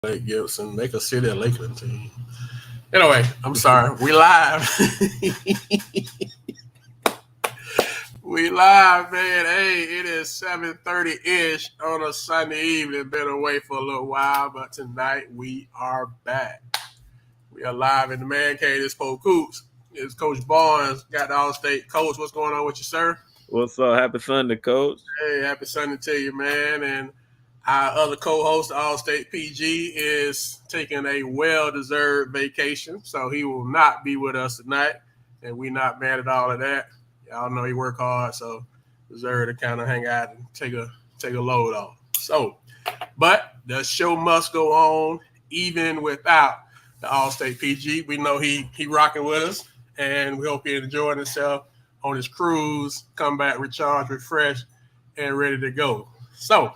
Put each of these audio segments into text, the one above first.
Lake Gibson, make a city a Lakeland team. Anyway, I'm sorry. We live. We live, man. Hey, it is 7:30-ish on a Sunday evening. Been away for a little while, but tonight we are back. We are live in the man cave. This Polk. It's Coach Barnes. Got the All-State coach. What's going on with you, sir? What's up? Happy Sunday, Coach. Hey, happy Sunday to you, man. And our other co-host, All-State PG, is taking a well-deserved vacation, so he will not be with us tonight. And we not mad at all of that. Y'all know he work hard, so deserve to kind of hang out and take a load off. So, but the show must go on, even without the All-State PG. We know he rocking with us, and we hope he enjoying himself on his cruise, come back recharged, refreshed, and ready to go. So,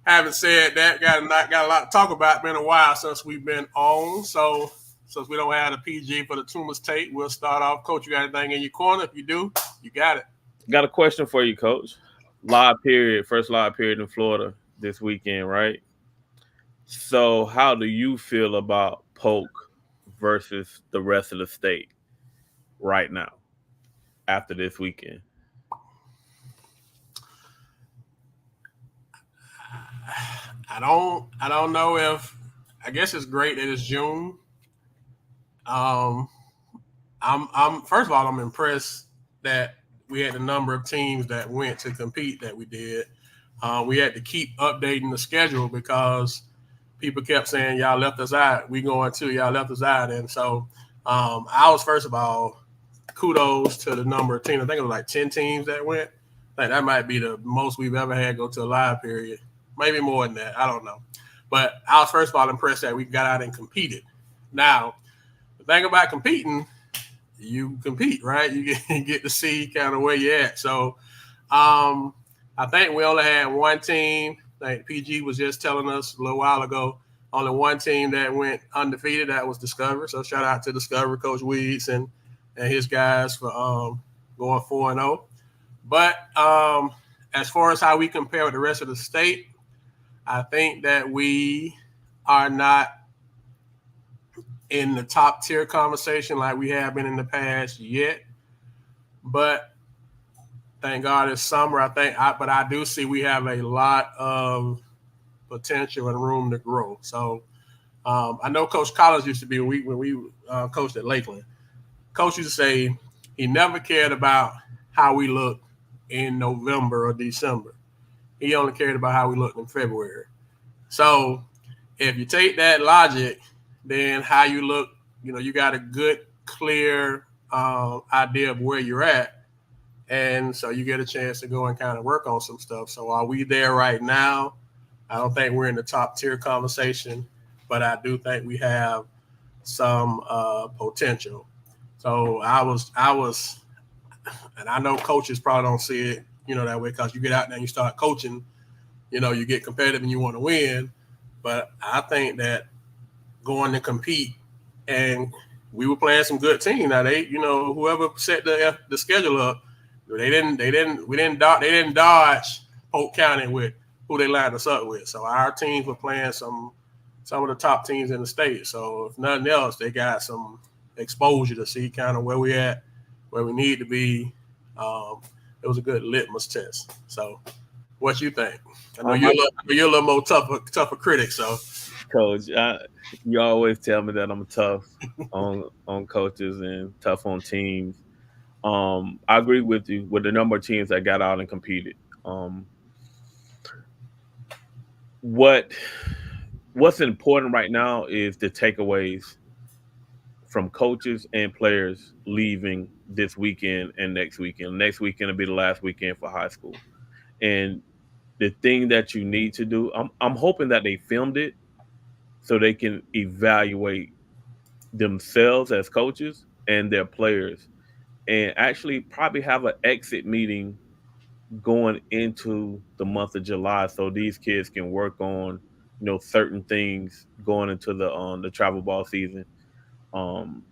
having said that, got a lot to talk about. Been a while since we've been on. So, since we don't have a PG for the Tumas tape, we'll start off. Coach, you got anything in your corner? If you do, you got it. Got a question for you, Coach. First live period in Florida this weekend, right? So, how do you feel about Polk versus the rest of the state right now after this weekend? I don't know if I guess it's great that it's June. Um, I'm first of all I'm impressed that we had the number of teams that went to compete that we did. We had to keep updating the schedule because people kept saying y'all left us out. We going to y'all left us out, and so I was first of all kudos to the number of teams. I think it was like 10 teams that went. I think that might be the most we've ever had go to a live period. Maybe more than that. I don't know. But I was first of all impressed that we got out and competed. Now, the thing about competing, you compete, right? You get to see kind of where you're at. So I think we only had one team. Like PG was just telling us a little while ago, only one team that went undefeated. That was Discover. So shout out to Discover, Coach Weeds and his guys for going 4-0. But as far as how we compare with the rest of the state, I think that we are not in the top tier conversation like we have been in the past yet. But thank God it's summer. But I do see we have a lot of potential and room to grow. So I know Coach Collins used to be when we coached at Lakeland. Coach used to say he never cared about how we looked in November or December. He only cared about how we looked in February. So if you take that logic, then how you look, you got a good, clear idea of where you're at. And so you get a chance to go and kind of work on some stuff. So are we there right now? I don't think we're in the top tier conversation, but I do think we have some potential. So I was, and I know coaches probably don't see it, that way because you get out there and you start coaching, you get competitive and you want to win. But I think that going to compete, and we were playing some good teams. Now whoever set the schedule up, they didn't dodge Polk County with who they lined us up with. So our teams were playing some of the top teams in the state. So if nothing else, they got some exposure to see kind of where we at, where we need to be. It was a good litmus test. So, what you think? I know you're a little more tougher critic. So, Coach, you always tell me that I'm tough on coaches and tough on teams. I agree with you with the number of teams that got out and competed. What's important right now is the takeaways from coaches and players leaving this weekend and next weekend. Next weekend will be the last weekend for high school. And the thing that you need to do, I'm hoping that they filmed it so they can evaluate themselves as coaches and their players and actually probably have an exit meeting going into the month of July so these kids can work on certain things going into the travel ball season. And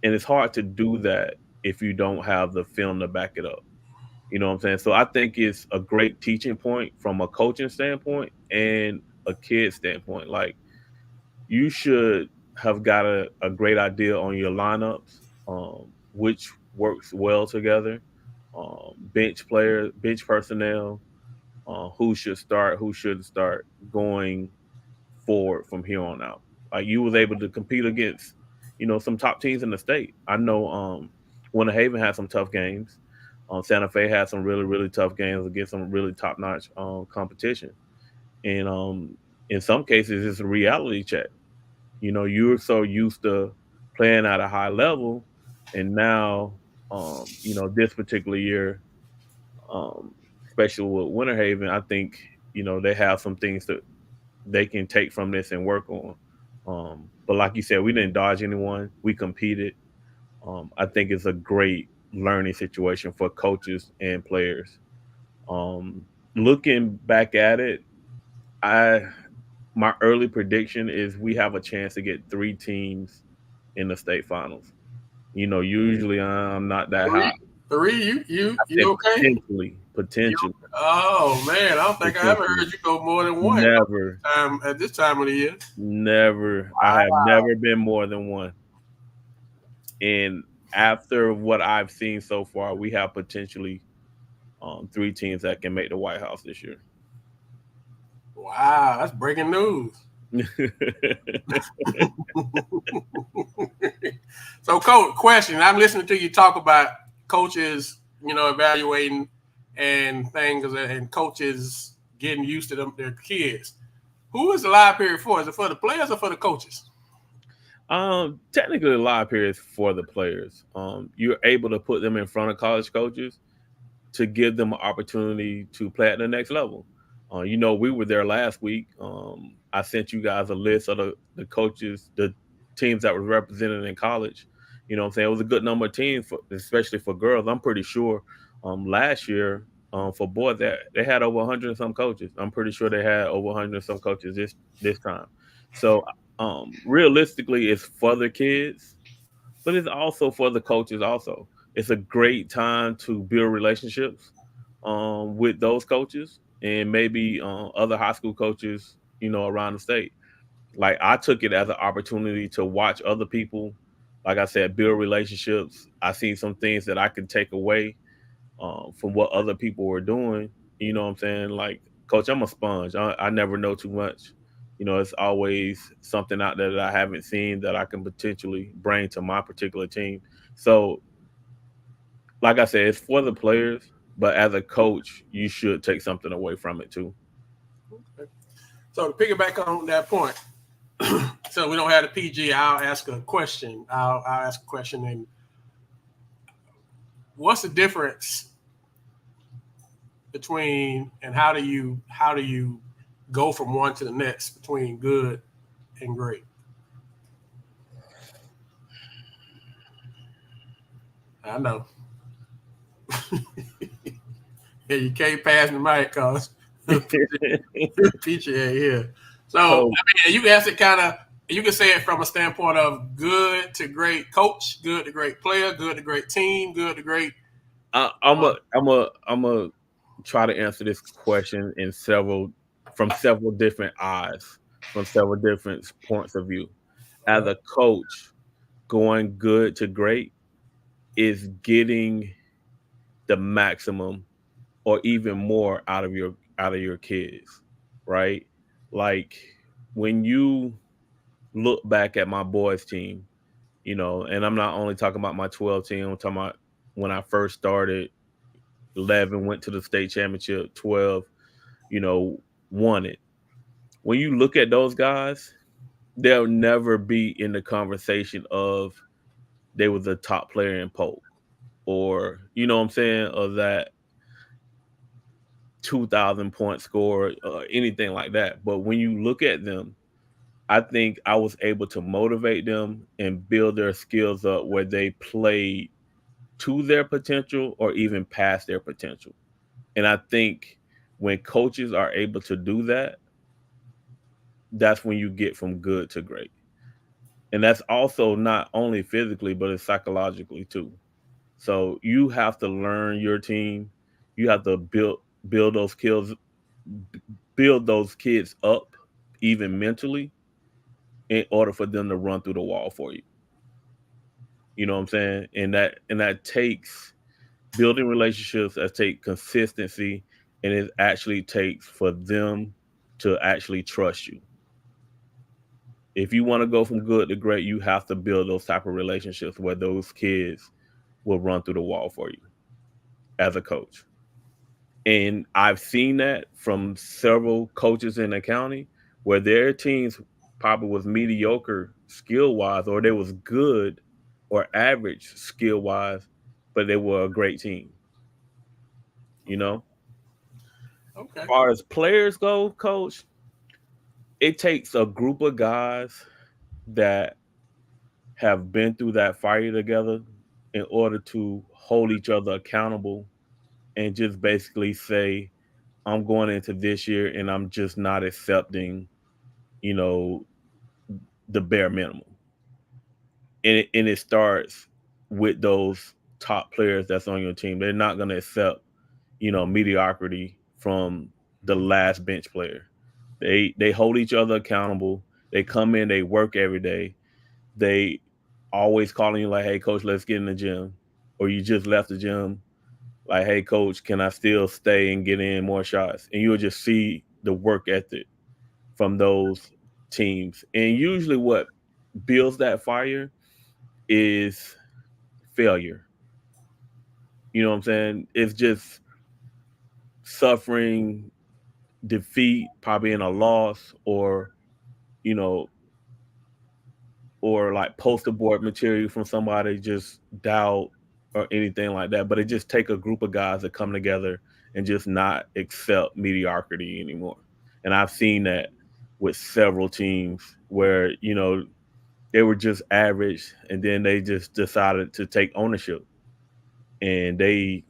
it's hard to do that if you don't have the film to back it up. You know what I'm saying? So I think it's a great teaching point from a coaching standpoint and a kid standpoint. Like you should have got a great idea on your lineups, which works well together, bench players, bench personnel, who should start, who shouldn't start going forward from here on out. Like you was able to compete against, some top teams in the state. I know Winter Haven had some tough games. Santa Fe had some really, really tough games against some really top notch competition. And in some cases it's a reality check. You're so used to playing at a high level, and now this particular year, um, especially with Winter Haven, I think they have some things that they can take from this and work on. But like you said, we didn't dodge anyone. We competed. I think it's a great learning situation for coaches and players. Looking back at it, I my early prediction is we have a chance to get 3 teams in the state finals. Usually I'm not that high. Three, three. You I said okay? potentially, You, potentially, oh man, I don't think I ever potentially. heard you go more than one Never, at this time of the year. never. I have never been more than one. And after what I've seen so far, we have potentially 3 teams that can make the White House this year. Wow, that's breaking news. So, coach, question. I'm listening to you talk about coaches, evaluating and things, and coaches getting used to them, their kids. Who is the live period for? Is it for the players or for the coaches? Technically, the live period is for the players. You're able to put them in front of college coaches to give them an opportunity to play at the next level. We were there last week. I sent you guys a list of the coaches, the teams that were represented in college. What I'm saying? It was a good number of teams, especially for girls. I'm pretty sure last year for boys that they had over 100 and some coaches. I'm pretty sure they had over 100 and some coaches this time. So realistically, it's for the kids, but it's also for the coaches also. It's a great time to build relationships with those coaches and maybe other high school coaches, around the state. Like I took it as an opportunity to watch other people, like I said, build relationships. I seen some things that I could take away from what other people were doing. You know what I'm saying? Like, coach, I'm a sponge. I never know too much. It's always something out there that I haven't seen that I can potentially bring to my particular team. So, like I said, it's for the players, but as a coach, you should take something away from it too. So to piggyback on that point, so we don't have the PG. I'll ask a question. I'll ask a question. And what's the difference between, and how do you go from one to the next between good and great? I know. Yeah, you can't pass the mic because Peachy ain't here. So I So mean, you can ask it kind of. You can say it from a standpoint of good to great coach, good to great player, good to great team, good to great. I'm a try to answer this question in several different eyes, from several different points of view. As a coach, going good to great is getting the maximum or even more out of your kids, right? Like when you look back at my boys team, and I'm not only talking about my 12 team, I'm talking about when I first started. 11 went to the state championship, 12, you know, won it. When you look at those guys, they'll never be in the conversation of they was a top player in Polk, or you know what I'm saying, or that 2,000 point score, anything like that. But when you look at them, I think I was able to motivate them and build their skills up where they played to their potential or even past their potential. And I think when coaches are able to do that, that's when you get from good to great. And that's also not only physically, but it's psychologically too. So you have to learn your team. You have to build those skills, build those kids up even mentally, in order for them to run through the wall for you. You know what I'm saying? And that takes building relationships, that take consistency, and it actually takes for them to actually trust you. If you want to go from good to great, you have to build those type of relationships where those kids will run through the wall for you as a coach. And I've seen that from several coaches in the county where their teams probably was mediocre skill wise, or they was good or average skill wise, but they were a great team. You know, as Okay. far as players go, coach, it takes a group of guys that have been through that fire together in order to hold each other accountable and just basically say, I'm going into this year and I'm just not accepting, you know, the bare minimum. And it starts with those top players that's on your team. They're not going to accept, mediocrity from the last bench player. They hold each other accountable. They come in, they work every day. They always calling you like, "Hey coach, let's get in the gym." Or you just left the gym, like, "Hey coach, can I still stay and get in more shots?" And you'll just see the work ethic from those teams. And usually what builds that fire is failure. You know what I'm saying? It's just suffering, defeat, probably in a loss, you know, or like poster board material from somebody, just doubt or anything like that. But it just take a group of guys that come together and just not accept mediocrity anymore. And I've seen that with several teams where, they were just average and then they just decided to take ownership and they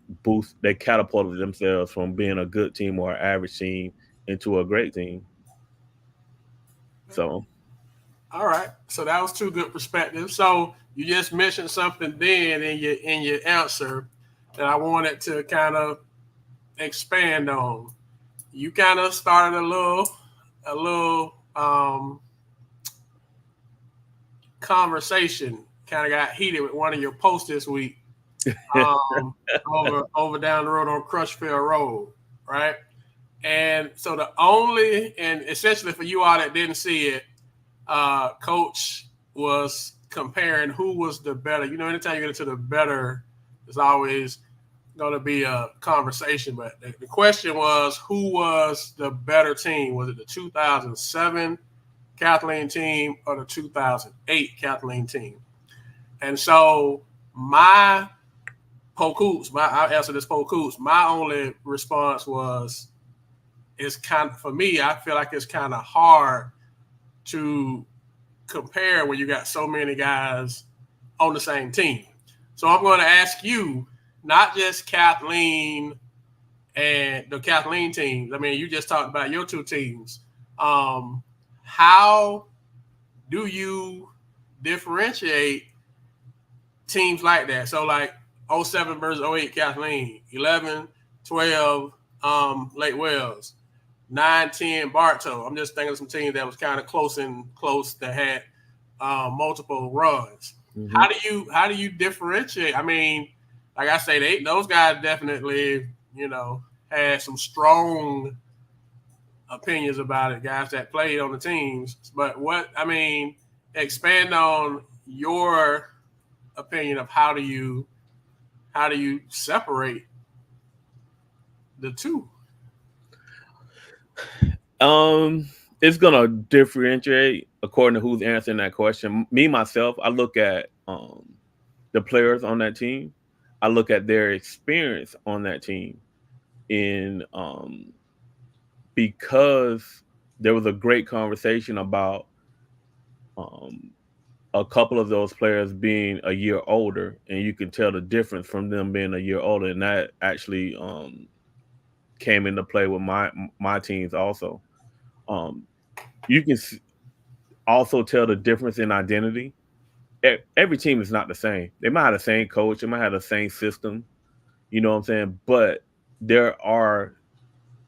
catapulted themselves from being a good team or an average team into a great team. So All right. So that was two good perspectives. So you just mentioned something then in your answer that I wanted to kind of expand on. You kind of started a little conversation. Kind of got heated with one of your posts this week. Um, over down the road on Crushfield Road, right? And so and essentially for you all that didn't see it, Coach was comparing who was the better. Anytime you get into the better, there's always going to be a conversation. But the question was, who was the better team? Was it the 2007 Kathleen team or the 2008 Kathleen team? And so my I answered this Polk Hoops. My only response was, it's kind of, for me, I feel like it's kind of hard to compare when you got so many guys on the same team. So I'm going to ask you, not just Kathleen and the Kathleen teams. I mean, you just talked about your two teams. How do you differentiate teams like that? So like '07 versus '08 Kathleen, 11, 12 Lake Wells, 9-10 Bartow. I'm just thinking of some teams that was kind of close that had multiple runs. mhm. How do you differentiate? I mean, like I say, those guys definitely had some strong opinions about it. Guys that played on the teams, but expand on your opinion of how do you separate the two? Um, it's gonna differentiate according to who's answering that question. Me myself, I look at the players on that team. I look at their experience on that team, in because there was a great conversation about um a couple of those players being a year older, and you can tell the difference from them being a year older, and that actually came into play with my teams also. Um, you can also tell the difference in identity. Every team is not the same. They might have the same coach, they might have the same system, you know what I'm saying? But there are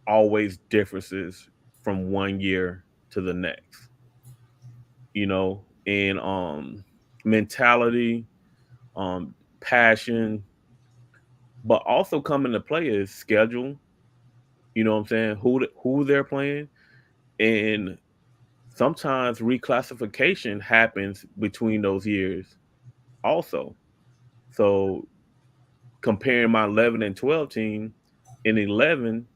always differences from one year to the next. and mentality, passion, but also come into play is schedule. You know what I'm saying? Who they're playing, and sometimes reclassification happens between those years also. So comparing my 11 and 12 team, in 11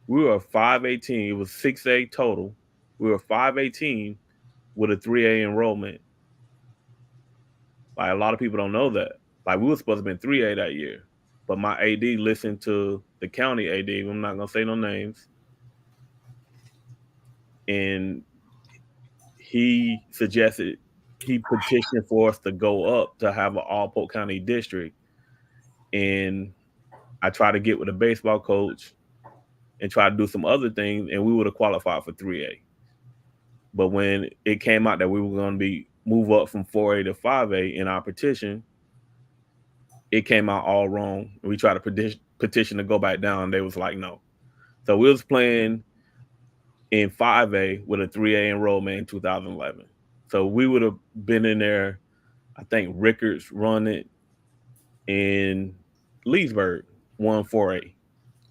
we were 518. It was 6A total. We were 518 with a 3A enrollment. Like a lot of people don't know that. Like we were supposed to be 3A that year, but my AD listened to the county AD. I'm not gonna say no names, and he petitioned for us to go up to have an all Polk County district. And I tried to get with a baseball coach and try to do some other things, and we would have qualified for 3A. But when it came out that we were going to be move up from 4A to 5A in our petition, it came out all wrong. We tried to petition to go back down. They was like, no. So we was playing in 5A with a 3A enrollment in 2011. So we would have been in there. I think Rickards run it in Leesburg, 4A.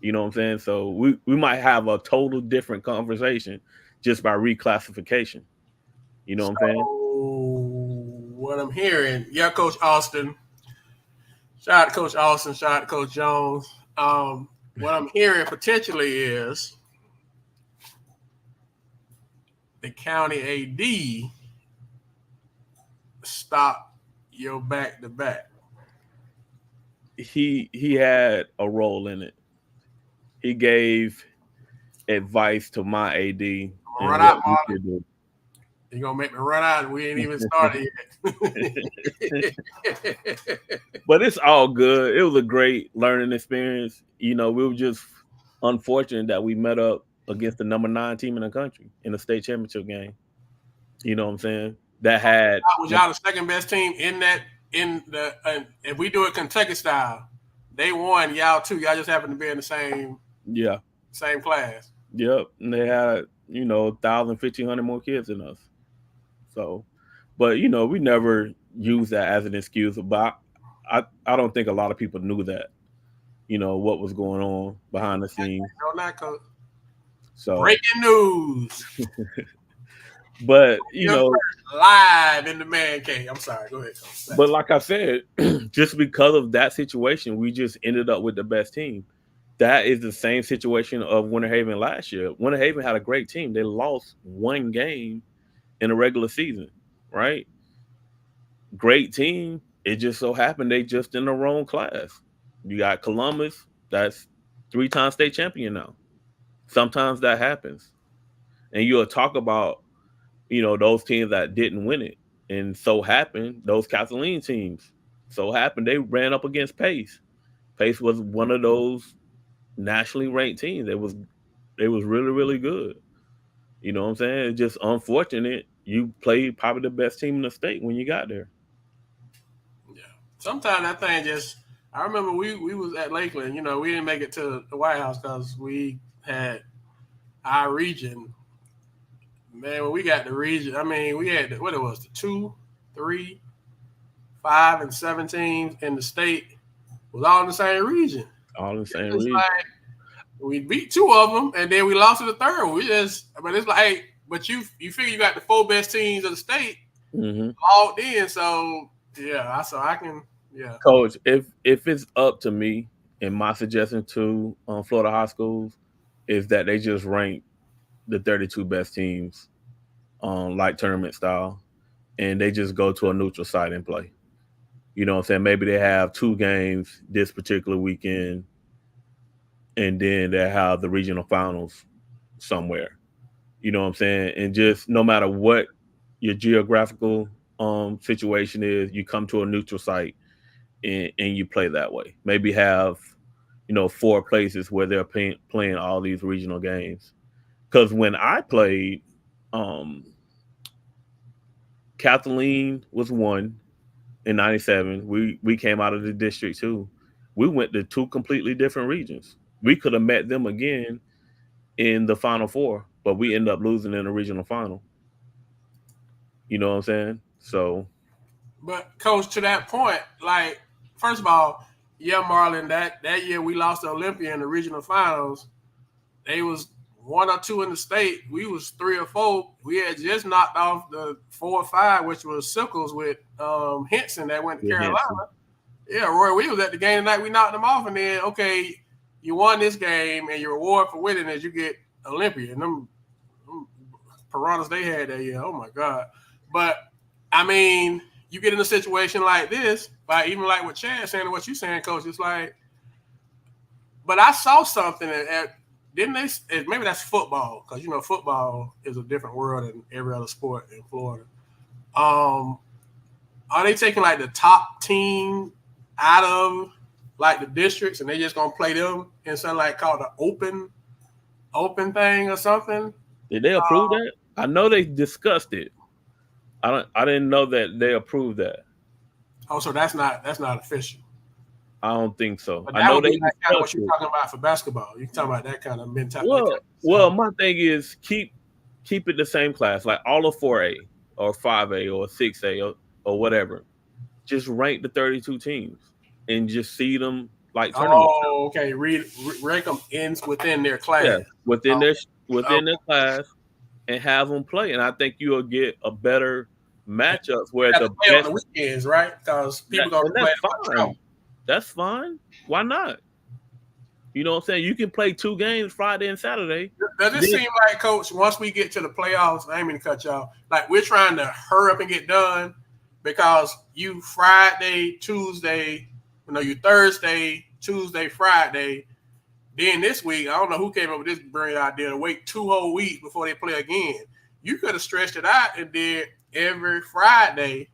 You know what I'm saying? So we might have a total different conversation just by reclassification. You know what I'm saying? So what I'm hearing, yeah, Coach Austin. Shout out to Coach Austin. Shout out to Coach Jones. What I'm hearing potentially is the county AD stop your back to back. He had a role in it. He gave advice to my AD and Run what out, we Marlon. should do. You're gonna make me run out, and we ain't even started yet. But it's all good. It was a great learning experience. We were just unfortunate that we met up against the number 9 team in the country in the state championship game. You know what I'm saying? That had Was y'all the second best team in that in the if we do it Kentucky style, they won, y'all too. Y'all just happen to be in the yeah. same class. Yep. And they had, 1,000, 1,500 more kids than us. So, but we never use that as an excuse. But I don't think a lot of people knew that, what was going on behind the scenes. No, not Coach. So Breaking news. But live in the man cave. I'm sorry. Go ahead, Coach. But like I said, just because of that situation, we just ended up with the best team. That is the same situation of Winter Haven last year. Winter Haven had a great team. They lost one game in the regular season, right? Great team. It just so happened they just in the wrong class. You got Columbus, that's 3-time state champion now. Sometimes that happens. And you'll talk about, those teams that didn't win it. And so happened, those Kathleen teams, so happened they ran up against Pace. Pace was one of those nationally ranked teams. They was really, really good. You know what I'm saying? It's just unfortunate you played probably the best team in the state when you got there. Yeah. Sometimes that thing just I remember we was at Lakeland, we didn't make it to the White House because we had our region. Man, when we got the region, I mean, we had what it was, the 2, 3, 5, and 7 teams in the state was all in the same region. All in the same region. Like, we beat 2 of them, and then we lost to the third one. But it's like, hey, but you figure you got the 4 best teams of the state logged in, so yeah, I can, yeah. Coach, if it's up to me, and my suggestion to Florida high schools is that they just rank the 32 best teams like tournament style, and they just go to a neutral site and play. You know what I'm saying? Maybe they have 2 games this particular weekend, and then they have the regional finals somewhere. You know what I'm saying? And just no matter what your geographical situation is, you come to a neutral site and you play that way. Maybe have 4 places where they're playing all these regional games. Because when I played, Kathleen was 1 in '97. We came out of the district 2. We went to 2 completely different regions. We could have met them again in the Final Four, but we ended up losing in the regional final. You know what I'm saying? So But coach, to that point, like first of all, yeah, Marlon, that year we lost to Olympia in the regional finals. They was 1 or 2 in the state. We was 3 or 4. We had just knocked off the 4 or 5, which was Sickles with Henson that went to with Carolina. Henson. Yeah, Roy, we was at the game tonight. We knocked them off, and then okay, you won this game, and your reward for winning is you get Olympia. And them piranhas they had that year. Oh my god! But I mean, you get in a situation like this, like even like what Chad saying and what you saying, Coach. It's like, but I saw something didn't they? Maybe that's football because you know football is a different world than every other sport in Florida. Um, are they taking like the top team out of like the districts and they just gonna play them in something like called the open thing or something? Did they approve that? I know they discussed it. I didn't know that they approved that. Oh, so that's not official. I don't think so. But I that know would they be like kind of what discussed you're it. talking about for basketball. You can talk about that kind of mentality. Well, my thing is keep it the same class, like all of 4A or 5A or 6A or whatever. Just rank the 32 teams and just seed them like tournament. Oh, okay. Rank them ends within their class. Yeah, within Oh, their class and have them play. And I think you'll get a better matchups where the play on best. the weekends, right? Because people gonna play That's fine. That's fine. Why not? You know what I'm saying? You can play 2 games Friday and Saturday. Does it seem like, Coach, once we get to the playoffs, I ain't mean to cut y'all, like we're trying to hurry up and get done because you Friday, Tuesday, you Thursday, Tuesday, Friday. Then this week, I don't know who came up with this brilliant idea to wait 2 whole weeks before they play again. You could have stretched it out and did every Friday.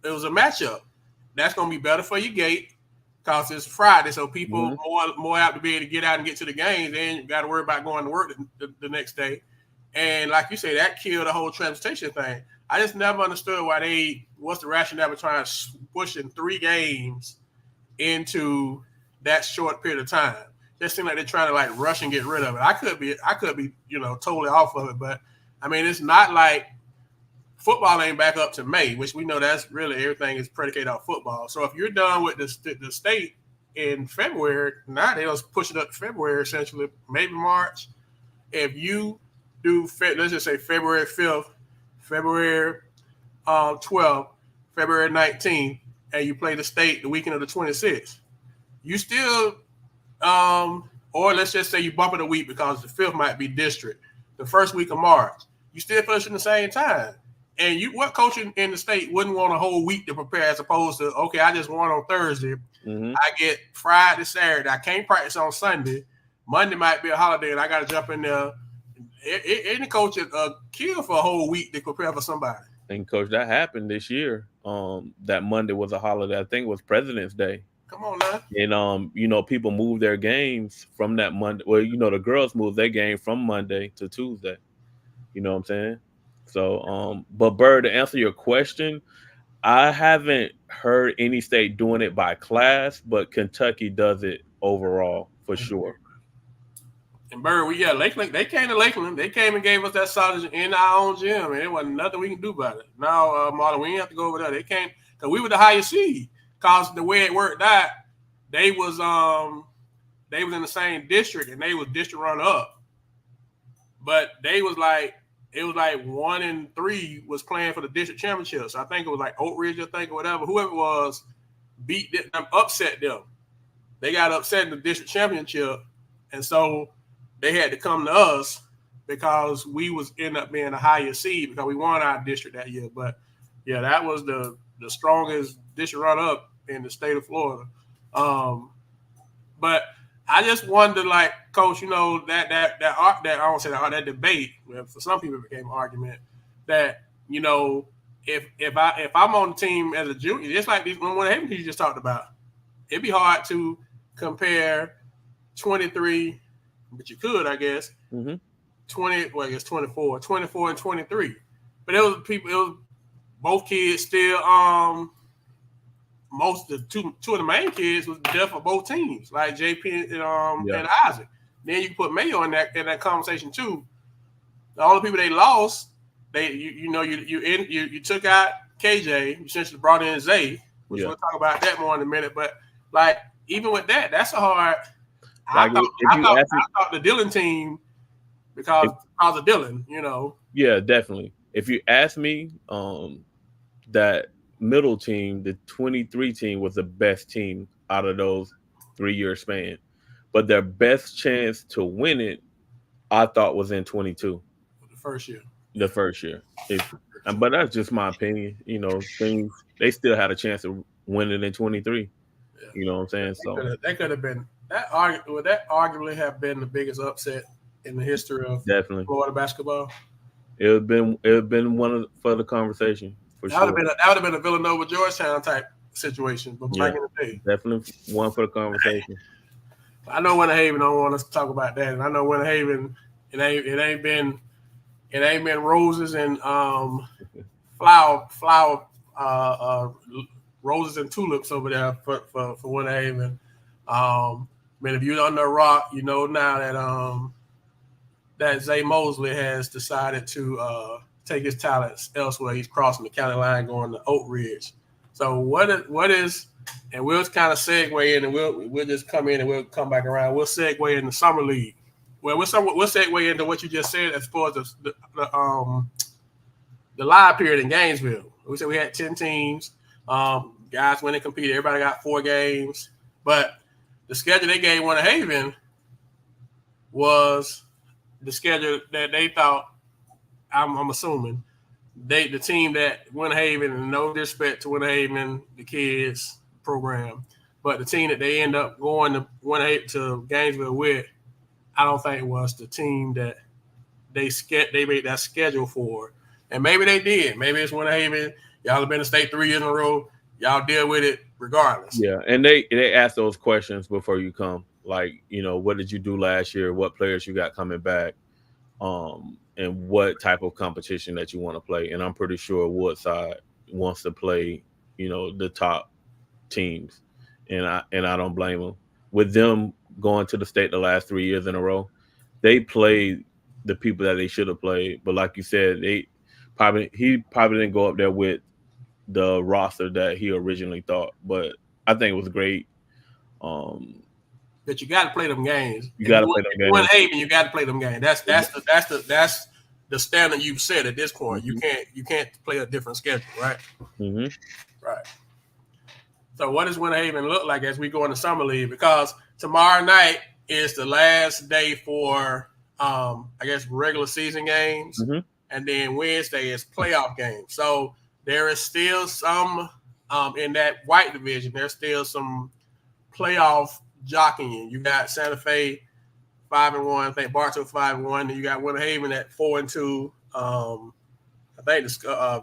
It was a matchup. That's going to be better for your gate because it's Friday, so people more apt to be able to get out and get to the games. Then you got to worry about going to work the next day. And like you say, that killed the whole transportation thing. I just never understood what's the rationale of trying to pushing 3 games into that short period of time. Just seems like they're trying to like rush and get rid of it. I could be totally off of it, but I mean it's not like football ain't back up to May, which we know that's really everything is predicated on football. So if you're done with the state in February, now they'll push it up to February essentially, maybe March. If you do, let's just say February 5th, February 12th, February 19th, and you play the state the weekend of the 26th, you still, or let's just say you bump it a week because the 5th might be district, the first week of March, you still pushing the same time. And what coach in the state wouldn't want a whole week to prepare as opposed to, okay, I just won on Thursday. Mm-hmm. I get Friday, Saturday. I can't practice on Sunday. Monday might be a holiday, and I got to jump in there. Any coach would kill for a whole week to prepare for somebody. And, Coach, that happened this year. That Monday was a holiday. I think it was President's Day. Come on now. And, people moved their games from that Monday. Well, the girls moved their game from Monday to Tuesday. You know what I'm saying? So, but Bird, to answer your question, I haven't heard any state doing it by class, but Kentucky does it overall for sure. And Bird, Lakeland, they came to Lakeland. They came and gave us that sausage in our own gym, and there wasn't nothing we can do about it. Now, Marlon, we didn't have to go over there. They came because we were the highest seed. Because the way it worked out, they was in the same district, and they was district runner up. But they was like, it was like 1 and 3 was playing for the district championships. I think it was like Oak Ridge, or whatever. Whoever it was beat them, upset them. They got upset in the district championship, and so they had to come to us because we was end up being the highest seed because we won our district that year. But yeah, that was the strongest district run up in the state of Florida. But I just wonder, like, Coach, that debate, for some people it became an argument that, if I'm on the team as a junior, just like one of the Haven you just talked about, it'd be hard to compare 23, but you could, I guess, 24 and 23. But it was both kids still, two of the main kids was there for both teams, like JP and Isaac. Then you put Mayo in that conversation too. The only people they lost you took out KJ, you essentially brought in Zay, which we'll talk about that more in a minute. But like even with that, that's a hard. Like I thought the Dylan team because of Dylan, Yeah, definitely. If you ask me, that middle team, the 23 team, was the best team out of those 3-year span. But their best chance to win it, I thought, was in 22. The first year. The first year. But that's just my opinion. Things they still had a chance of winning in 23. Yeah. You know what I'm saying? That could have been that. Would that arguably have been the biggest upset in the history of definitely Florida basketball? It would have been one for the conversation for sure. That would have been a Villanova Georgetown type situation, but back in the day, definitely one for the conversation. I know Winter Haven don't want us to talk about that, and I know Winter Haven it ain't been roses and flower roses and tulips over there for Winter Haven. Man, if you don't know Rock, you know now that Zay Mosley has decided to take his talents elsewhere. He's crossing the county line going to Oak Ridge. So what is and we'll kind of segue in and we'll just come in and we'll come back around. We'll segue in the summer league. Well, we'll segue into what you just said as far as the live period in Gainesville. We said we had 10 teams. Guys went and competed. Everybody got 4 games. But the schedule they gave Winter Haven was the schedule that they thought, I'm assuming, the team that Winter Haven, and no disrespect to Winter Haven, the kids program, but the team that they end up going to Gainesville with, I don't think was the team that they made that schedule for. And maybe they did. Maybe it's Winter Haven. Y'all have been to state 3 years in a row. Y'all deal with it regardless. Yeah, and they ask those questions before you come. Like, what did you do last year? What players you got coming back? And what type of competition that you want to play. And I'm pretty sure Woodside wants to play, the top teams. And I don't blame them. With them going to the state the last 3 years in a row, they played the people that they should have played. But like you said, he probably didn't go up there with the roster that he originally thought. But I think it was great. But you got to play them games. You got to play them games. Winter Haven, you got to play them games. That's the standard you've set at this point. Mm-hmm. You can't play a different schedule, right? Mm-hmm. Right. So what does Winter Haven look like as we go into summer league? Because tomorrow night is the last day for I guess regular season games, mm-hmm. and then Wednesday is playoff games. So there is still some in that white division. There's still some playoff jockeying. You got Santa Fe 5-1. I think Bartow 5-1. Then you got Winter Haven at 4-2. I think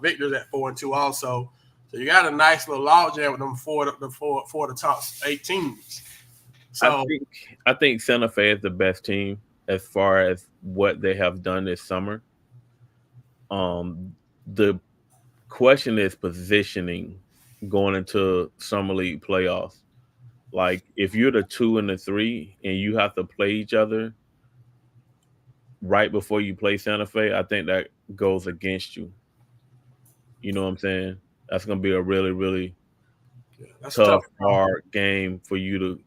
Victor's at 4-2 also. So you got a nice little logjam with them for the top 8 teams. So I think Santa Fe is the best team as far as what they have done this summer. The question is positioning going into summer league playoffs. Like, if you're the 2 and the 3 and you have to play each other right before you play Santa Fe, I think that goes against you. You know what I'm saying? That's going to be a really, really tough, hard game for you to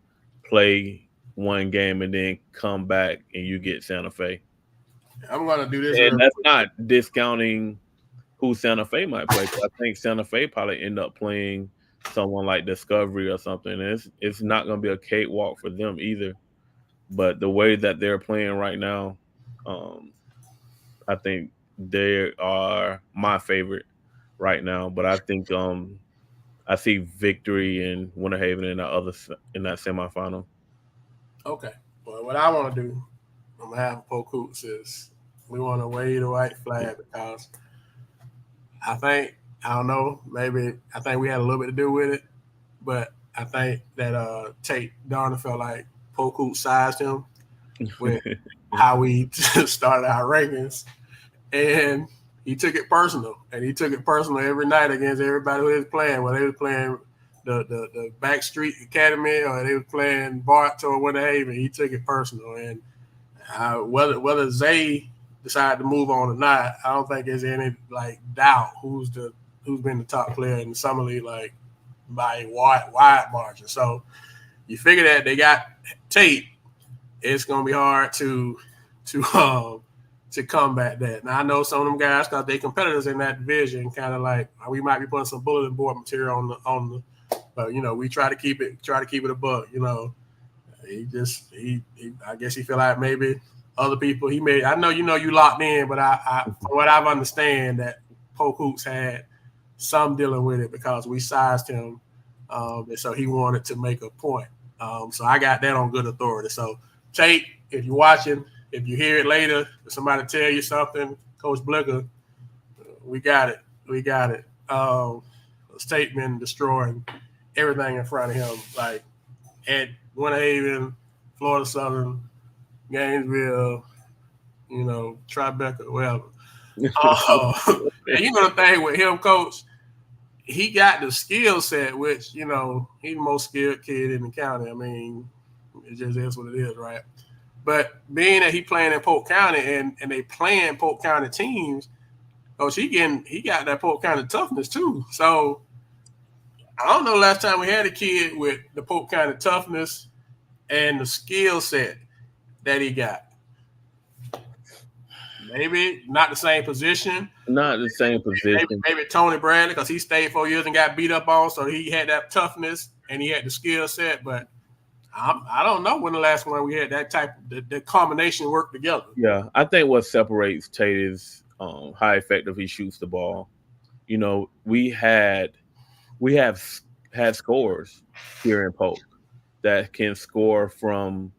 play one game and then come back and you get Santa Fe. I'm going to do this. And that's not discounting who Santa Fe might play. I think Santa Fe probably end up playing someone like Discovery or something. And it's not going to be a cakewalk for them either. But the way that they're playing right now, I think they are my favorite right now. But I think I see Victory and Winter Haven in that semifinal. Okay. Well, what I want to do, I'm going to have Polk Hoops is we want to wave the white flag because I think we had a little bit to do with it, but I think that Tate Darner felt like Polk Hoops sized him with how we started our rankings, and he took it personal. And he took it personal every night against everybody who was playing, whether they were playing the Backstreet Academy or they were playing Bartow or Winter Haven. He took it personal, and whether Zay decide to move on or not, I don't think there's any like doubt who's been the top player in the summer league, like by a wide margin. So you figure that they got Tate, it's gonna be hard to combat that. Now I know some of them guys because they competitors in that division, kind of like we might be putting some bulletin board material on the, but we try to keep it a buck. He I guess he feel like maybe other people I know you locked in, but I from what I've understand that Polk Hoops had some dealing with it because we sized him, and so he wanted to make a point. So I got that on good authority. So Tate, if you're watching, if you hear it later, if somebody tell you something, Coach Blicker, we got it. Tate been destroying everything in front of him, like at Winter Haven, Florida Southern, Gainesville, Tribeca, whatever. And the thing with him, Coach, he got the skill set, which, he's the most skilled kid in the county. I mean, it just is what it is, right? But being that he playing in Polk County and they playing Polk County teams, Coach, he got that Polk County toughness too. So I don't know last time we had a kid with the Polk County toughness and the skill set that he got. Maybe not the same position. Not the same position. Maybe Tony Bradley, because he stayed 4 years and got beat up on, so he had that toughness and he had the skill set. But I don't know when the last one we had that type of the combination work together. Yeah, I think what separates Tate is how effective he shoots the ball. We have had scorers here in Polk that can score from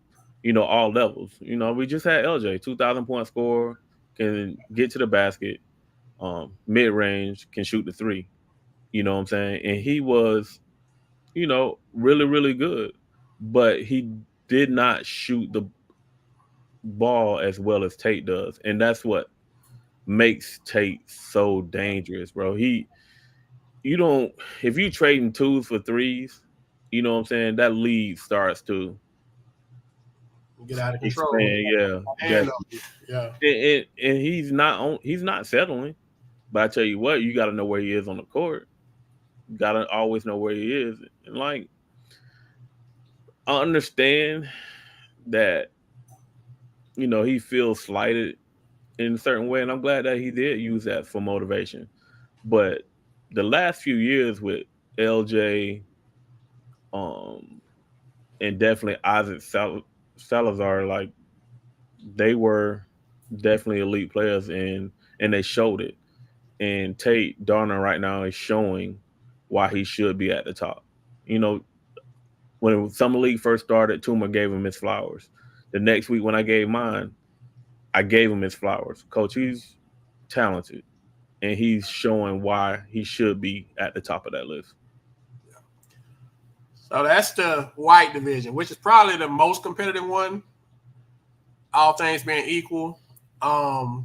all levels. We just had LJ, 2,000-point scorer, can get to the basket, mid range, can shoot the three. You know what I'm saying? And he was, really, really good. But he did not shoot the ball as well as Tate does. And that's what makes Tate so dangerous, bro. If you trading twos for threes, you know what I'm saying, that lead starts to get out of control. Yeah. And he's not settling. But I tell you what, you gotta know where he is on the court. You gotta always know where he is. And like, I understand that, he feels slighted in a certain way, and I'm glad that he did use that for motivation. But the last few years with LJ, and definitely Isaac Salazar, like, they were definitely elite players, and they showed it. And Tate Darner right now is showing why he should be at the top. When Summer League first started, Tuma gave him his flowers. The next week when I gave mine, I gave him his flowers. Coach, he's talented, and he's showing why he should be at the top of that list. Yeah. So that's the white division, which is probably the most competitive one, all things being equal. But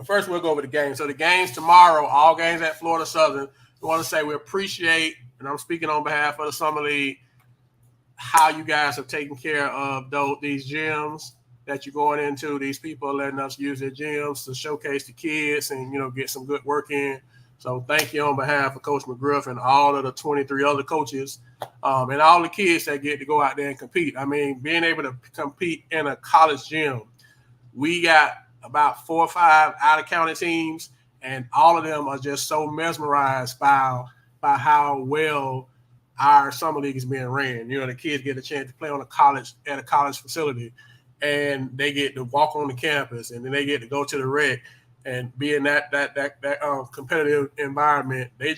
first we'll go over the games. So the games tomorrow, all games at Florida Southern. We want to say we appreciate, and I'm speaking on behalf of the Summer League, how you guys have taken care of these gyms that you're going into. These people are letting us use their gyms to showcase the kids and, get some good work in. So thank you on behalf of Coach McGriff and all of the 23 other coaches and all the kids that get to go out there and compete. I mean, being able to compete in a college gym, we got about 4 or 5 out-of-county teams, and all of them are just so mesmerized by how well our summer league is being ran. The kids get a chance to play at a college facility, and they get to walk on the campus, and then they get to go to the rec and be in that competitive environment. They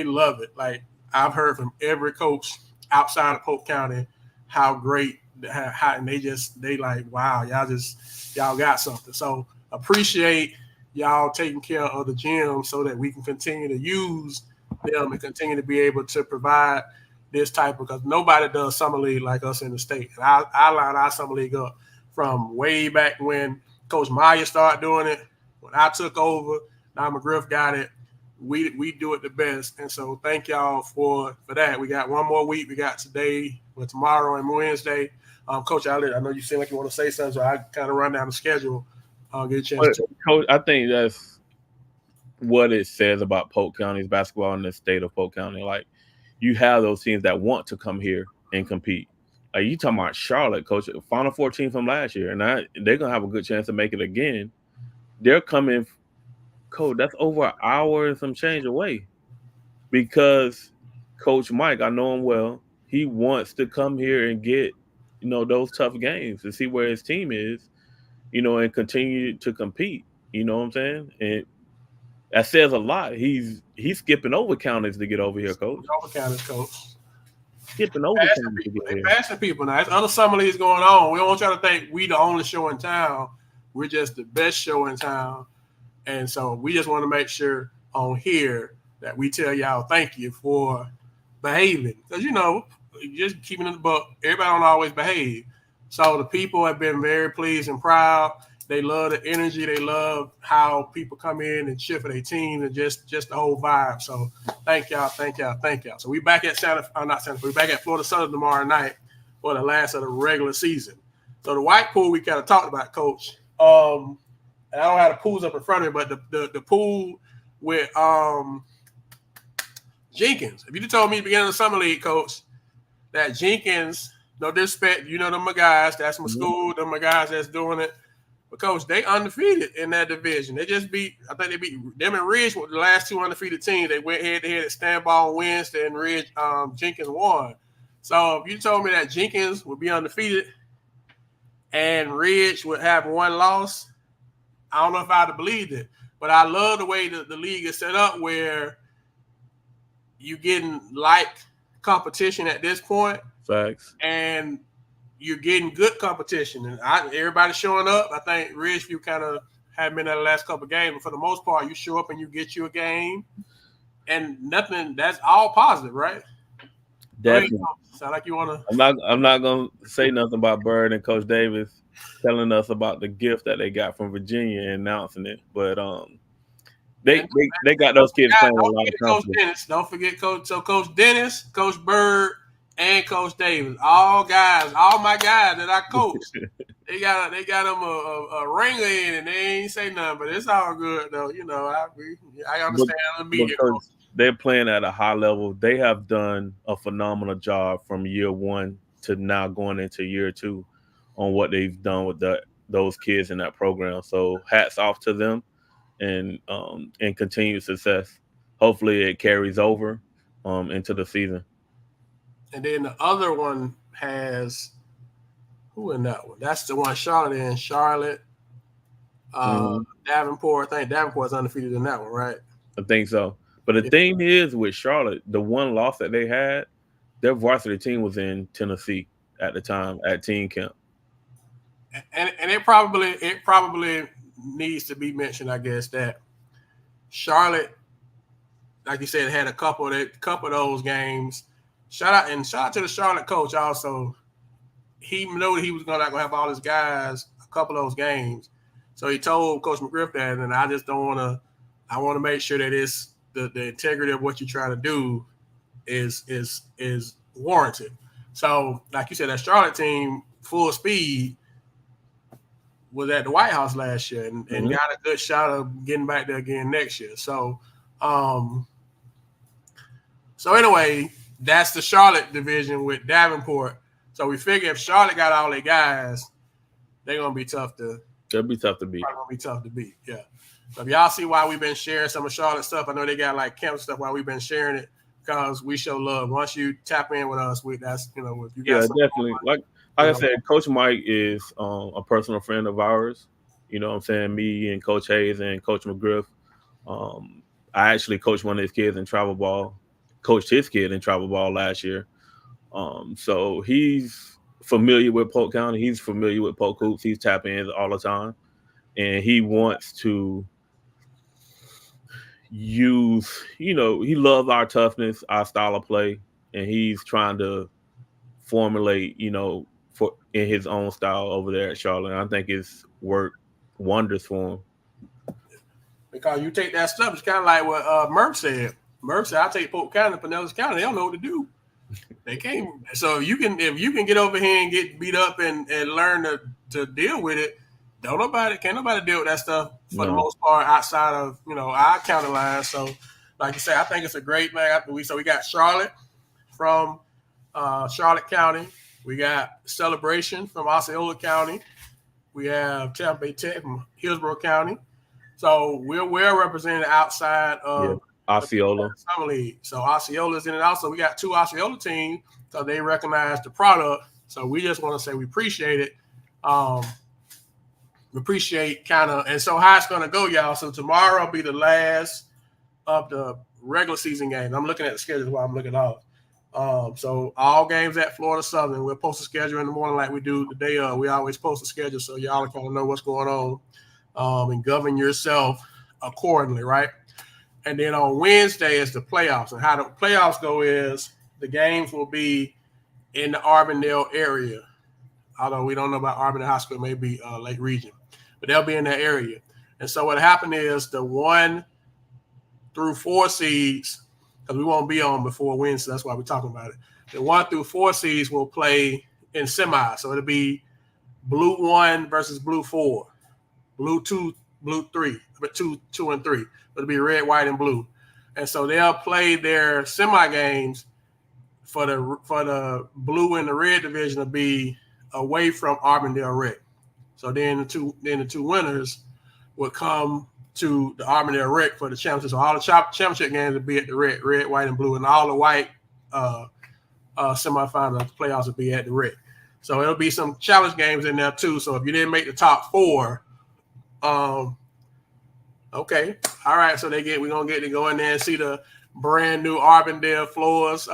love it. Like, I've heard from every coach outside of Polk County how great, and they like, wow, y'all got something. So appreciate y'all taking care of the gym so that we can continue to use them and continue to be able to provide this type because nobody does summer league like us in the state. And I line our summer league up from way back when Coach Meyer started doing it. When I took over, now McGriff got it. we do it the best. And so thank y'all for that. We got one more week. We got today, tomorrow, and Wednesday. Coach, I know you seem like you want to say something, so I kind of run down the schedule. I'll get a chance But, to. Coach, I think that's what it says about Polk County's basketball in the state of Polk County. Like, you have those teams that want to come here and compete. Like, you talking about Charlotte, Coach, Final 14 from last year, and they're gonna have a good chance to make it again. They're coming, Coach. That's over an hour and some change away, because Coach Mike, I know him well. He wants to come here and get, those tough games to see where his team is, and continue to compete. You know what I'm saying? And that says a lot. He's skipping over counties to get over here, Coach. Over counties, Coach. Skipping over counties to get They're here. passing people now. There's other summer leagues going on. We don't want y'all to think we the only show in town. We're just the best show in town. And so we just want to make sure on here that we tell y'all thank you for behaving. Because, just keeping in the book, everybody don't always behave. So the people have been very pleased and proud. They love the energy. They love how people come in and cheer for their team and just the whole vibe. So thank y'all. So we back at we back at Florida Southern tomorrow night for the last of the regular season. So the white pool we kind of talked about, Coach. And I don't have the pools up in front of me, but the pool with Jenkins. If you told me at the beginning of the summer league, Coach, that Jenkins, no disrespect, them my guys, that's my school, them my guys that's doing it. But Coach, they undefeated in that division. They just beat them and Ridge were the last two undefeated teams. They went head to head at Stanball Wednesday, and Ridge Jenkins won. So if you told me that Jenkins would be undefeated and Ridge would have one loss, I don't know if I'd have believed it. But I love the way the league is set up, where you're getting competition at this point. Facts. And you're getting good competition. And everybody's showing up. I think Ridgeview kind of haven't been at the last couple of games, but for the most part, you show up and you get you a game. And nothing, that's all positive, right? Definitely. Sound like you want to. I'm not gonna say nothing about Bird and Coach Davis telling us about the gift that they got from Virginia and announcing it. But they got those kids playing a lot of Coach Dennis. Don't forget Coach. So Coach Dennis, Coach Bird, and Coach Davis, all my guys that I coach. they got them a ringer in, and they ain't say nothing, but it's all good though. I understand the media. They're playing at a high level. They have done a phenomenal job from year one to now going into year two on what they've done with those kids in that program. So hats off to them, and continued success. Hopefully it carries over into the season. And then the other one has who in that one? That's the one Charlotte in. Charlotte, Davenport. I think Davenport's undefeated in that one, right? I think so. But the thing is with Charlotte, the one loss that they had, their varsity team was in Tennessee at the time at team camp. And it probably needs to be mentioned, I guess, that Charlotte, like you said, had a couple of those games. Shout out to the Charlotte coach also. He knew he was not gonna have all his guys a couple of those games. So he told Coach McGriff that, and I just don't wanna I want to make sure that it's the integrity of what you're trying to do is warranted. So, like you said, that Charlotte team, full speed, was at the White House last year and got a good shot of getting back there again next year. So, anyway, that's the Charlotte division with Davenport. So we figure if Charlotte got all their guys, they're gonna be tough to. They'll be tough to beat. Probably gonna be tough to beat. Yeah. So if y'all see why we've been sharing some of Charlotte stuff, I know they got camp stuff. Why we've been sharing it, because we show love. Once you tap in with us, that's if you got definitely. Like I said, Coach Mike is a personal friend of ours. You know what I'm saying? Me and Coach Hayes and Coach McGriff. I actually coached one of his kids in travel ball. Coached his kid in travel ball last year. So he's familiar with Polk County. He's familiar with Polk hoops. He's tapping in all the time, and he wants to use. He loves our toughness, our style of play, and he's trying to formulate, in his own style over there at Charlotte. And I think it's worked wonders for him. because you take that stuff. It's kind of like what Murph said. Murph said, "I take Polk County, Pinellas County. They don't know what to do. They can't. So if you can get over here and get beat up and learn to deal with it, can't nobody deal with that stuff for the most part outside of our county line. So, like you say, I think it's a great man. We got Charlotte from Charlotte County. We got Celebration from Osceola County. We have Tampa Bay Tech from Hillsborough County. So we're well represented outside of Osceola. Summer League. So Osceola's in it also. We got 2 Osceola teams, so they recognize the product. So we just want to say we appreciate it. We appreciate and so how it's going to go, y'all. So tomorrow will be the last of the regular season games. I'm looking at the schedule while I'm looking off. So all games at Florida Southern. We'll post a schedule in the morning like we do the day of. We always post a schedule so y'all kind of know what's going on and govern yourself accordingly, right? And then on Wednesday is the playoffs. And how the playoffs go is the games will be in the Arbondale area. Although we don't know about Arbondale High School, maybe Lake Region. But they'll be in that area. And so what happened is the 1 through 4 seeds, because we won't be on before Wednesday, that's why we're talking about it. The 1 through 4 seeds will play in semi. So it'll be Blue 1 versus Blue 4. Blue 2, Blue 3, but 2 and 3. It'll be red, white, and blue. And so they'll play their semi games for the blue and the red division will be away from Arbondale Rec. So then the two winners will come to the Arbondale Rec for the championship. So all the championship games will be at the red, white, and blue, and all the white semifinals, the playoffs will be at the Rec. So it'll be some challenge games in there too. So if you didn't make the top 4, okay, all right. So we're gonna get to go in there and see the brand new Arbondale floors.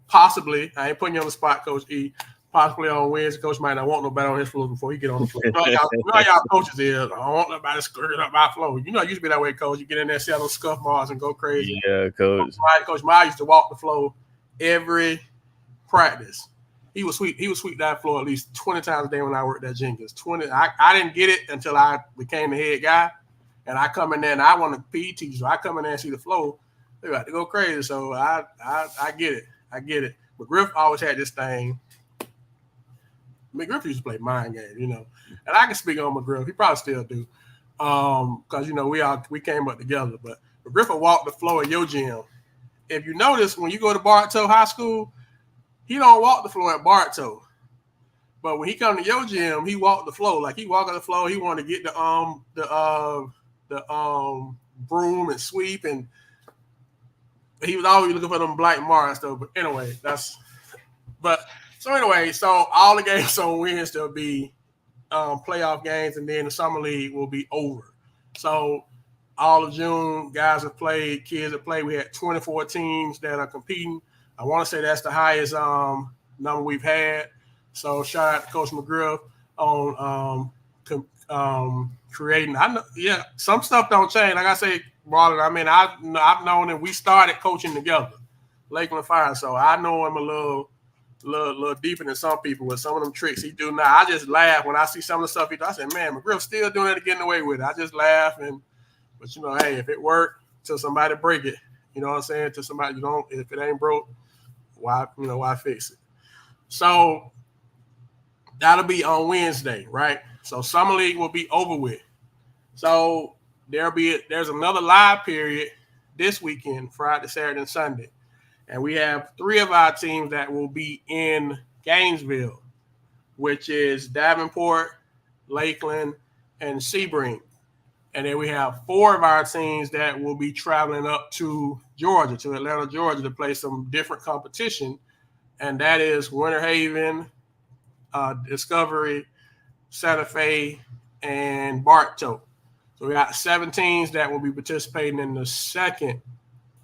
Possibly, I ain't putting you on the spot, Coach E. Possibly on Wednesday, Coach might not want nobody on his floor before he get on the floor. Y'all coaches is, I don't want nobody screwing up my floor. It used to be that way, Coach. You get in there, see all those scuff marks and go crazy. Yeah, Coach. Coach Miles used to walk the floor every practice. He would sweep that floor at least 20 times a day when I worked at Jenkins. 20. I didn't get it until I became the head guy. And I come in there and I want to PE teacher. So I come in there and see the flow. They about to go crazy. So I get it. I get it. But Griff always had this thing. McGriff used to play mind games, and I can speak on McGriff. He probably still do, because we came up together. But McGriff will walk the floor at your gym. If you notice, when you go to Bartow High School, he don't walk the floor at Bartow. But when he come to your gym, he walk the floor. Like he walk on the floor, he want to get the broom and sweep, and he was always looking for them black marks though. But anyway, so all the games on Wednesday will be playoff games, and then the summer league will be over. So all of June, guys have played, kids have played. We had 24 teams that are competing. I want to say that's the highest number we've had. So shout out to Coach McGriff on creating. I know, yeah, some stuff don't change. Like I say, Marlon, I mean, I've known that we started coaching together, Lakeland Fire. So I know him a little deeper than some people with some of them tricks he do now. I just laugh when I see some of the stuff he does. I say, man, McGriff's still doing it, getting away with it. I just laugh, but hey, if it worked till somebody break it, you know what I'm saying? Till somebody if it ain't broke, why fix it? So that'll be on Wednesday, right? So summer league will be over with. So there's another live period this weekend, Friday, Saturday, and Sunday. And we have 3 of our teams that will be in Gainesville, which is Davenport, Lakeland, and Sebring. And then we have 4 of our teams that will be traveling up to Georgia, to Atlanta, Georgia, to play some different competition. And that is Winter Haven, Discovery, Santa Fe, and Bartow. So we got 7 teams that will be participating in the second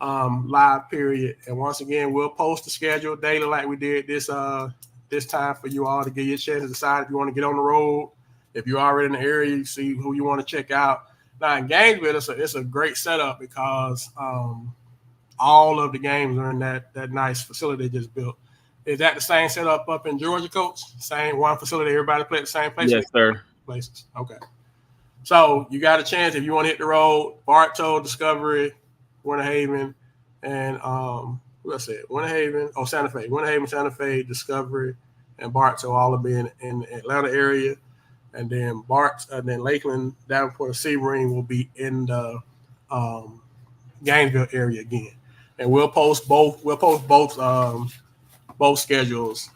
live period. And once again, we'll post the schedule daily like we did this time for you all to get your chance to decide if you want to get on the road. If you're already in the area, you see who you want to check out. Now in Gainesville, it's a great setup because all of the games are in that nice facility they just built. Is that the same setup up in Georgia, Coach? Same one facility, everybody play at the same place? Yes, sir. Places. Okay. So you got a chance if you want to hit the road. Bartow, Discovery, Winter Haven, and what I said, Winter Haven, Santa Fe, Winter Haven, Santa Fe, Discovery, and Bartow all will be in the Atlanta area, and then then Lakeland, Davenport, and Sebring will be in the Gainesville area again, and we'll post both. We'll post both schedules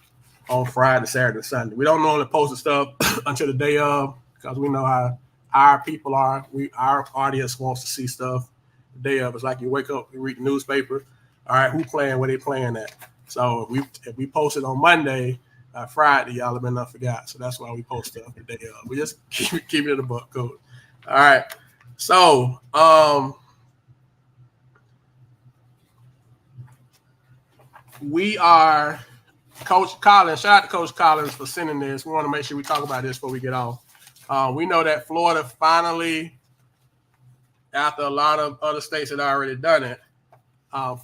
on Friday, Saturday, Sunday. We don't normally post the stuff until the day of because we know how our people are. Our audience wants to see stuff the day of. It's like you wake up, you read the newspaper. All right, who playing? Where they playing at? So if we post it on Monday, Friday, y'all have been forgot. So that's why we post stuff the day of. We just keep it in the book code. All right. So we are Coach Collins. Shout out to Coach Collins for sending this. We want to make sure we talk about this before we get off. We know that Florida finally, after a lot of other states had already done it,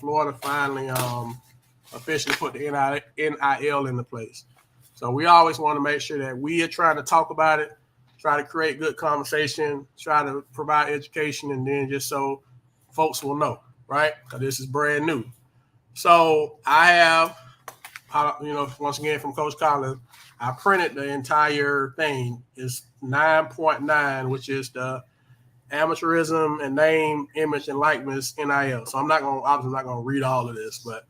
Florida finally officially put the NIL into place. So we always want to make sure that we are trying to talk about it, try to create good conversation, try to provide education, and then just so folks will know, right? Because this is brand new. So I have, once again from Coach Collins, I printed the entire thing. It's 9.9, which is the amateurism and name, image, and likeness NIL. So I'm not gonna read all of this, but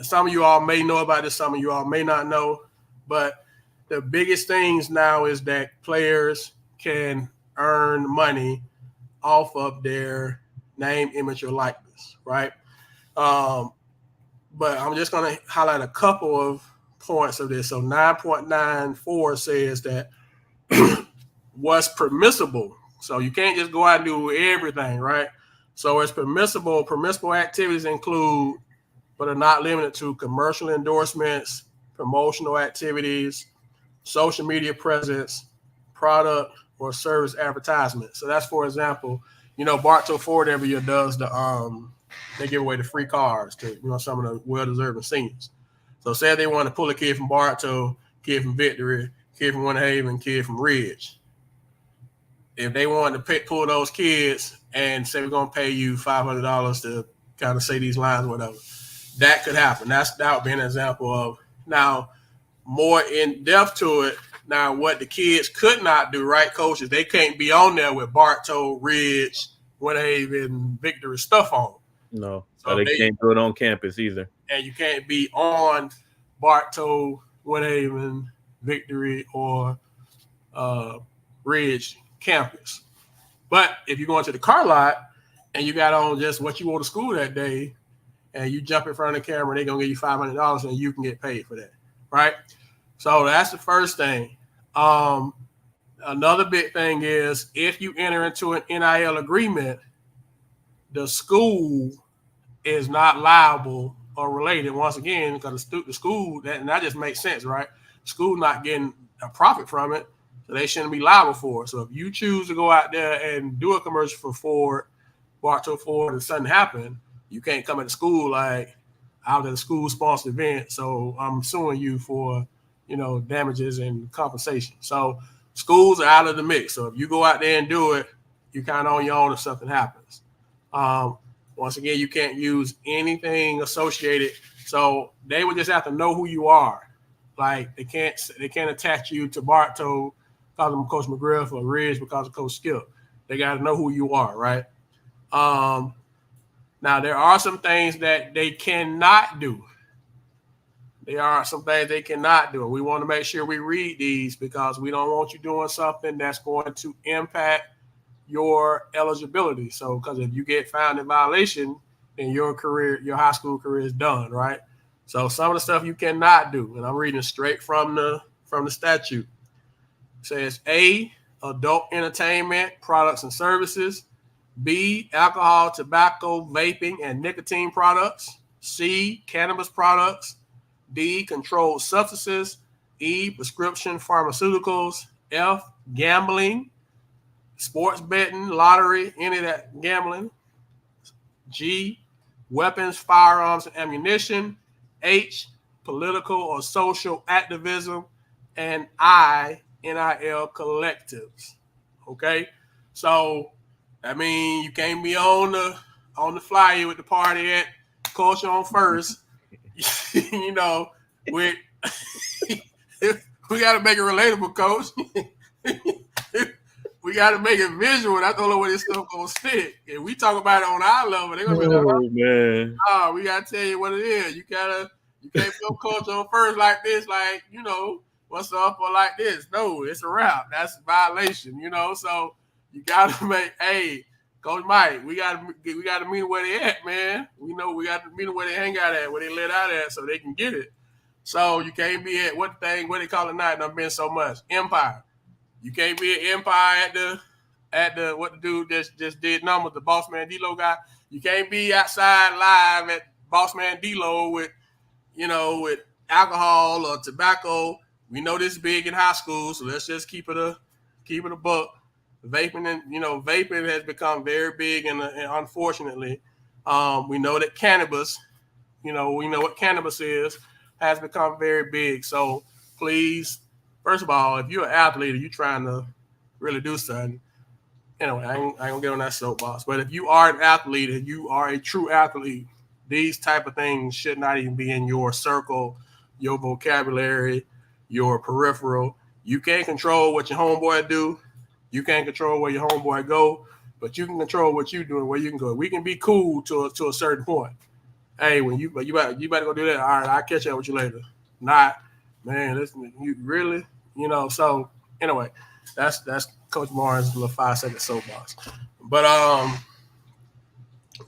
some of you all may know about this, some of you all may not know. But the biggest things now is that players can earn money off of their name, image, or likeness, right? But I'm just going to highlight a couple of points of this. So 9.94 says that what's permissible. So you can't just go out and do everything, right? So it's permissible. Permissible activities include, but are not limited to, commercial endorsements, promotional activities, social media presence, product or service advertisement. So that's, for example, Bartow Ford every year does they give away the free cars to some of the well-deserving seniors. So say they want to pull a kid from Bartow, kid from Victory, kid from Winter Haven, kid from Ridge. If they wanted to pull those kids and say we're going to pay you $500 to kind of say these lines or whatever, that could happen. That would be an example of, now, more in depth to it. Now, what the kids could not do, right, coaches? They can't be on there with Bartow, Ridge, Winter Haven, Victory stuff on. No, so they can't do it on campus either. And you can't be on Bartow, Winter Haven, Victory, or Ridge campus. But if you go into the car lot and you got on just what you wore to school that day, and you jump in front of the camera, they're going to give you $500 and you can get paid for that, right? So that's the first thing. Another big thing is if you enter into an NIL agreement, the school is not liable or related, once again, because the school, that just makes sense, right? School not getting a profit from it, so they shouldn't be liable for it. So if you choose to go out there and do a commercial for Ford, Bartow Ford, and something happen, you can't come at the school like, I was at a school-sponsored event, so I'm suing you for, damages and compensation. So schools are out of the mix. So if you go out there and do it, you're kind of on your own if something happens. Once again, you can't use anything associated. So they would just have to know who you are. Like they can't attach you to Bartow because of Coach McGriff or Ridge because of Coach Skip. They got to know who you are, right? Now, there are some things that they cannot do. There are some things they cannot do. We want to make sure we read these because we don't want you doing something that's going to impact your eligibility. So, because if you get found in violation, then your high school career is done, right? So, some of the stuff you cannot do, and I'm reading straight from the statute. It says A, adult entertainment, products and services. B, alcohol, tobacco, vaping, and nicotine products. C, cannabis products. D, controlled substances. E, prescription pharmaceuticals. F, gambling, sports betting, lottery, any of that gambling. G, weapons, firearms, and ammunition. H, political or social activism. And I, NIL collectives. Okay, so I mean you can't be on the flyer with the party at Culture on First. You know, with we got to make it relatable, coach. We got to make it visual. That's the only way this stuff gonna stick. If we talk about it on our level, they're gonna be like, Oh man. "Oh, we gotta tell you what it is. You can't put Culture on First like this, like what's up or like this. No, it's a rap. That's a violation. So you gotta make. Hey, Coach Mike, we gotta meet them where they at, man. We know we got to meet them where they hang out at, where they let out at, so they can get it. So you can't be at what they call it now. I've been so much Empire. You can't be at Empire at the what the dude just did numbers, the Boss Man D-Lo guy. You can't be outside live at Boss Man D-Lo with with alcohol or tobacco. We know this is big in high school, so let's just keep it a buck. Vaping and vaping has become very big, and unfortunately, we know that cannabis, we know what cannabis is, has become very big. So please, first of all, if you're an athlete and you're trying to really do something, anyway, I ain't gonna get on that soapbox. But if you are an athlete and you are a true athlete, these type of things should not even be in your circle, your vocabulary, your peripheral. You can't control what your homeboy do. You can't control where your homeboy go, but you can control what you do and where you can go. We can be cool to a certain point. Hey, when you better go do that. All right, I'll catch up with you later. Not, man. Listen, you really, So anyway, that's Coach Barnes' little 5-second soapbox. But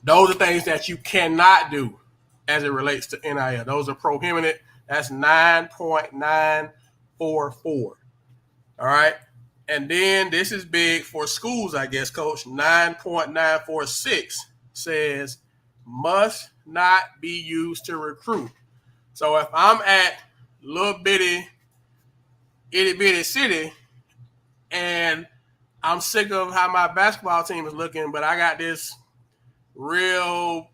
those are things that you cannot do as it relates to NIL. Those are prohibited. That's 9.944. All right. And then this is big for schools, I guess, Coach. 9.946 says must not be used to recruit. So if I'm at little bitty, itty bitty city and I'm sick of how my basketball team is looking, but I got this real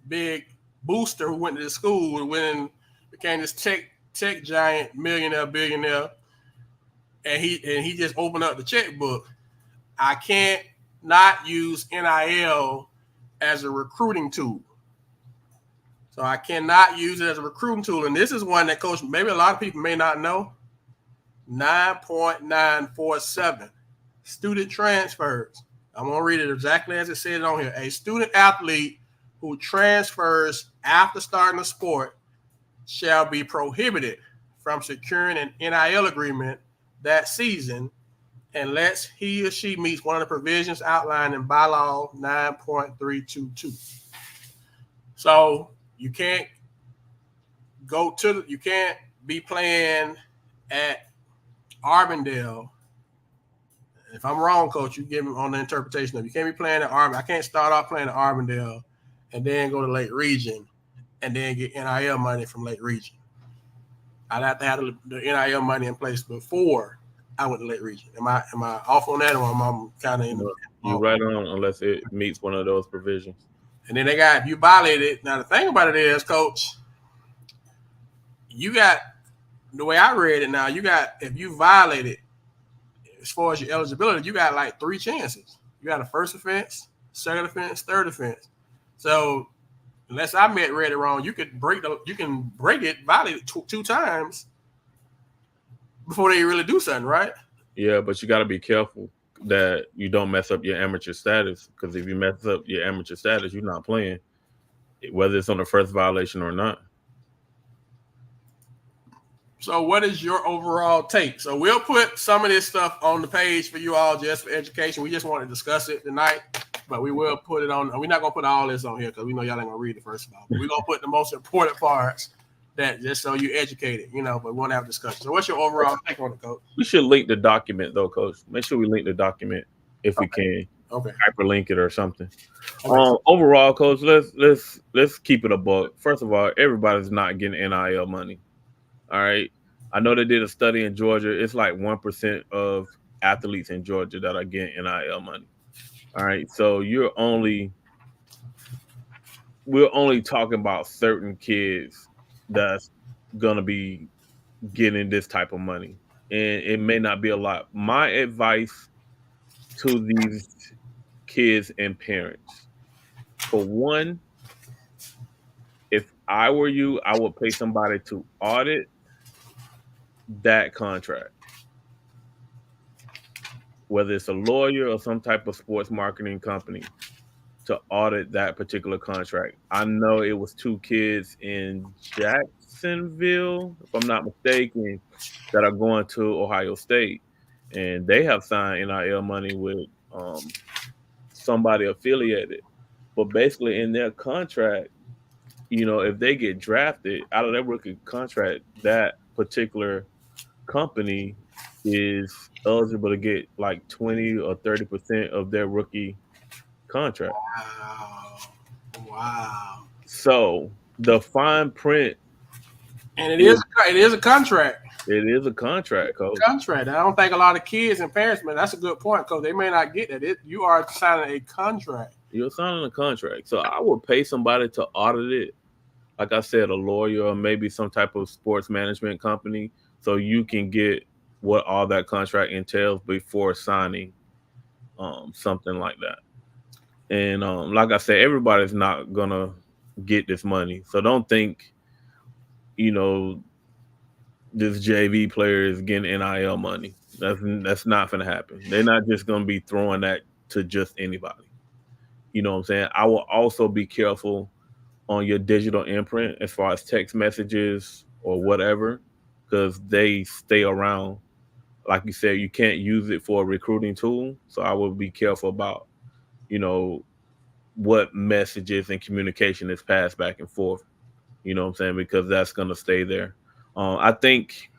big booster who went to the school and became this tech giant, millionaire, billionaire, and he just opened up the checkbook. I can't not use NIL as a recruiting tool. So I cannot use it as a recruiting tool. And this is one that, Coach, maybe a lot of people may not know. 9.947 student transfers. I'm going to read it exactly as it said on here. A student athlete who transfers after starting a sport shall be prohibited from securing an NIL agreement that season unless he or she meets one of the provisions outlined in bylaw 9.322. So you can't you can't be playing at Arbondale. If I'm wrong, Coach, you give me on the interpretation of you can't be playing at Arbondale. I can't start off playing at Arbondale and then go to Lake Region and then get NIL money from Lake Region. I'd have to have the NIL money in place before I went to Lake Region. Am I off on that, or am I kind of in the? You're right on, unless it meets one of those provisions. And then if you violate it. Now the thing about it is, Coach, you got the way I read it. Now if you violate it, as far as your eligibility, you got like 3 chances. You got a first offense, second offense, third offense. So unless I read it wrong, you can break it, violate it 2 times before they really do something, right? Yeah, but you got to be careful that you don't mess up your amateur status, because if you mess up your amateur status, you're not playing, whether it's on the first violation or not. So what is your overall take? So we'll put some of this stuff on the page for you all just for education. We just want to discuss it tonight, but we will put it on. We're not going to put all this on here because we know y'all ain't going to read it first of all. But we're going to put the most important parts that just so you're educated, but we want to have a discussion. So what's your overall take on it, Coach? We should link the document though, Coach. Make sure we link the document if we can. Okay. Hyperlink it or something. Overall, Coach, let's keep it a buck. First of all, everybody's not getting NIL money. All right. I know they did a study in Georgia. It's like 1% of athletes in Georgia that are getting NIL money. All right. So we're only talking about certain kids that's gonna be getting this type of money. and it may not be a lot. My advice to these kids and parents, for one, if I were you, I would pay somebody to audit that contract, whether it's a lawyer or some type of sports marketing company, to audit that particular contract. I know it was two kids in Jacksonville, if I'm not mistaken, that are going to Ohio State, and they have signed NIL money with somebody affiliated. But basically, in their contract, if they get drafted out of their rookie contract, that particular company is eligible to get like 20 or 30% of their rookie contract. Wow. Wow. So the fine print And it is is a contract. it is a contract, coach. Contract. I don't think a lot of kids and parents, man, that's a good point, because they may not get that. You are signing a contract. You're signing a contract. So I would pay somebody to audit it. Like I said, a lawyer or maybe some type of sports management company, so you can get what all that contract entails before signing something like that. And like I said, everybody's not gonna get this money. So don't think, you know, this JV player is getting NIL money. That's not gonna happen. They're not just gonna be throwing that to just anybody. You know what I'm saying? I will also be careful on your digital imprint as far as text messages or whatever, because they stay around. Like you said, you can't use it for a recruiting tool. So I will be careful about, you know, what messages and communication is passed back and forth. You know what I'm saying? Because that's gonna stay there. I think